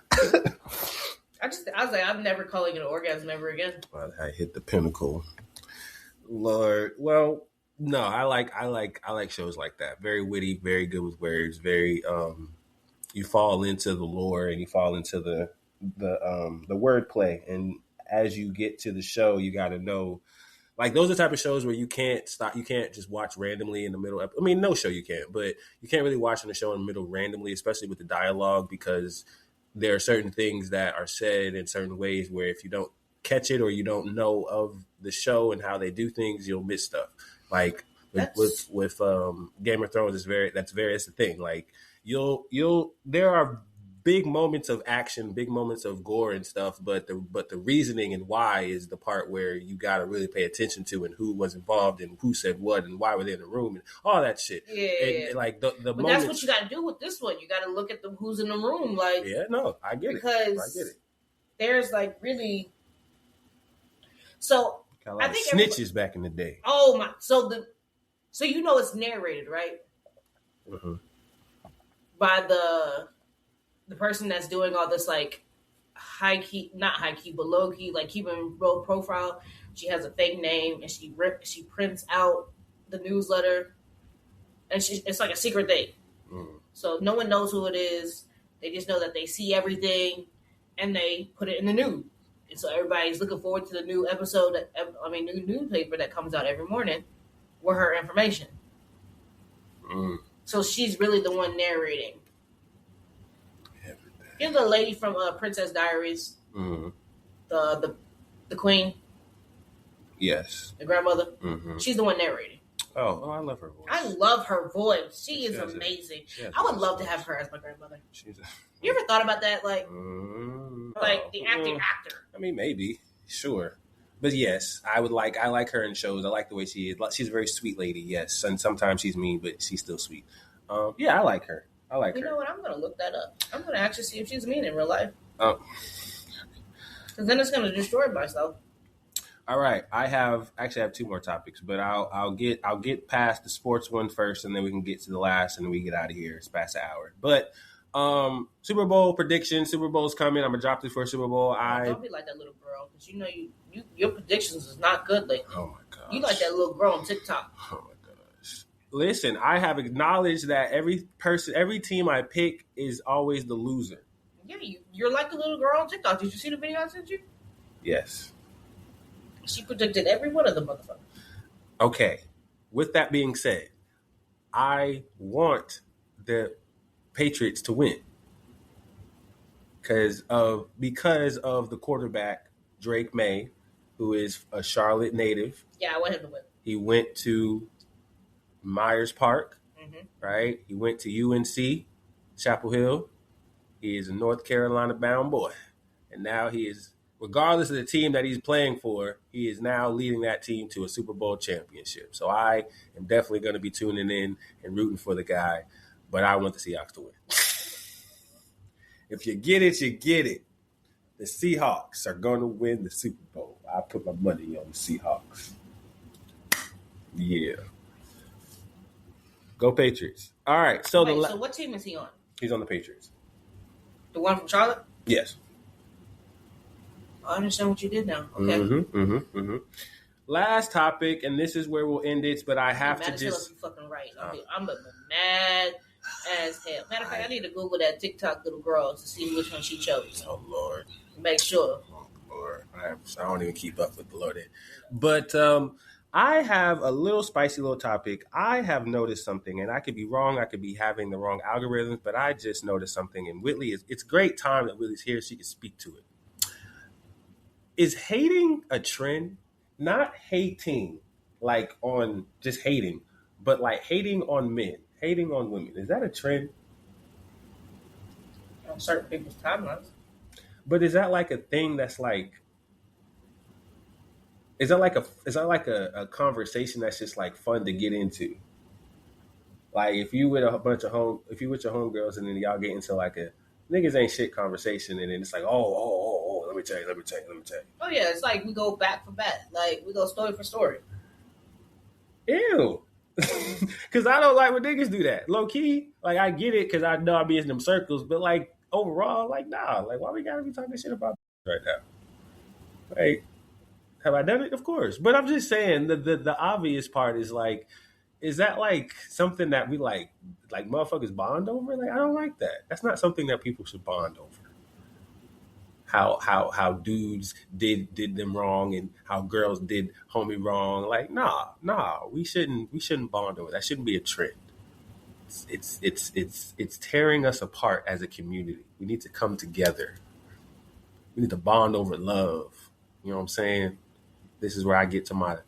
I was like, I'm never calling it an orgasm ever again. I hit the pinnacle. Lord. Well, no, I like shows like that. Very witty, very good with words, very you fall into the lore and you fall into the wordplay, and as you get to the show, you got to know, like those are the type of shows where you can't stop. You can't just watch randomly in the middle. I mean, no show you can't, but you can't really watch the show in the middle randomly, especially with the dialogue, because there are certain things that are said in certain ways where if you don't catch it or you don't know of the show and how they do things, you'll miss stuff. Like with Game of Thrones, that's the thing. Like there are big moments of action, big moments of gore and stuff, but the reasoning and why is the part where you got to really pay attention to, and who was involved and who said what and why were they in the room and all that shit. Yeah. And like the but moments, that's what you got to do with this one. You got to look at who's in the room. Like, yeah, no, I get it. I get it. there's like really. So Got a lot of snitches back in the day. Oh my! So it's narrated, right? Mm-hmm. By the person that's doing all this, like high key, not high key, but low key, like keeping low profile. She has a fake name, and she prints out the newsletter, and it's like a secret thing. Mm-hmm. So no one knows who it is. They just know that they see everything, and they put it in the news. And so everybody's looking forward to the new episode, new newspaper that comes out every morning with her information. Mm. So she's really the one narrating. Here's the lady from Princess Diaries, the queen. Yes. The grandmother. Mm-hmm. She's the one narrating. Oh, I love her voice. I love her voice. She is amazing. I would love to have her as my grandmother. You ever thought about that? Like the actor? I mean, maybe. Sure. But yes, I like her in shows. I like the way she is. She's a very sweet lady, yes. And sometimes she's mean, but she's still sweet. Yeah, I like her. You know what? I'm going to look that up. I'm going to actually see if she's mean in real life. Oh. Because then it's going to destroy myself. All right, I have two more topics, but I'll get past the sports one first, and then we can get to the last, and then we get out of here. It's past an hour, but Super Bowl prediction. Super Bowl's coming. I'm gonna drop this for Super Bowl. Don't be like that little girl, because you know your predictions is not good lately. Oh my god, you like that little girl on TikTok. Oh my gosh. Listen, I have acknowledged that every team I pick is always the loser. Yeah, you're like the little girl on TikTok. Did you see the video I sent you? Yes. She predicted every one of the motherfuckers. Okay. With that being said, I want the Patriots to win because of the quarterback Drake May, who is a Charlotte native. Yeah, I want him to win. He went to Myers Park, right? He went to UNC, Chapel Hill. He is a North Carolina bound boy, and now he is. Regardless of the team that he's playing for, he is now leading that team to a Super Bowl championship. So I am definitely going to be tuning in and rooting for the guy, but I want the Seahawks to win. If you get it, you get it. The Seahawks are going to win the Super Bowl. I put my money on the Seahawks. Yeah. Go Patriots. All right. So so what team is he on? He's on the Patriots. The one from Charlotte? Yes. I understand what you did now. Okay. Last topic, and this is where we'll end it, but I have to just... You're fucking right. I'm mad as hell. Matter of fact, I need to Google that TikTok little girl to see which one she chose. Oh, Lord. Make sure. Oh, Lord. I don't even keep up with the Lord. But I have a little spicy little topic. I have noticed something, and I could be wrong. I could be having the wrong algorithms, but I just noticed something. And Whitley, it's a great time that Whitley's here. She can speak to it. Is hating a trend? Not hating, like on just hating, but like hating on men, hating on women. Is that a trend? On certain people's timelines. But is that like a thing that's like? Is that like a conversation that's just like fun to get into? Like if you with your homegirls and then y'all get into like a niggas ain't shit conversation and then it's like let me tell you. Oh yeah, it's like we go back for back, like we go story for story. Ew, because I don't like when niggas do that. Low key, like I get it because I know I be in them circles, but like overall, like nah, like why we gotta be talking shit about right now? Like, have I done it? Of course, but I'm just saying the obvious part is like. Is that like something that we like motherfuckers bond over? Like I don't like that. That's not something that people should bond over. How dudes did them wrong and how girls did homie wrong. Like nah, we shouldn't bond over. That shouldn't be a trend. It's tearing us apart as a community. We need to come together. We need to bond over love. You know what I'm saying? This is where I get to my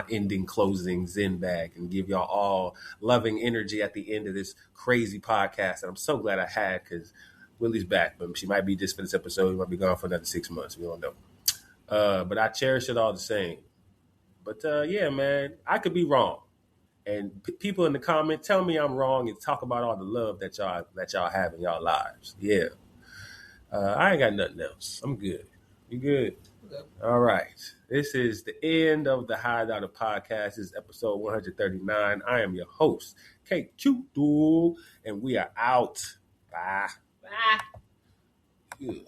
ending closing Zen bag and give y'all all loving energy at the end of this crazy podcast. And I'm so glad I had because Willie's back, but she might be just for this episode. She might be gone for another 6 months. We don't know. But I cherish it all the same. But yeah, man, I could be wrong. And people in the comments tell me I'm wrong and talk about all the love that y'all have in y'all lives. Yeah. I ain't got nothing else. I'm good. You good? Okay. All right. This is the end of the High Dollar Podcast. This is episode 139. I am your host, Kate Chudu, and we are out. Bye. Bye. Good.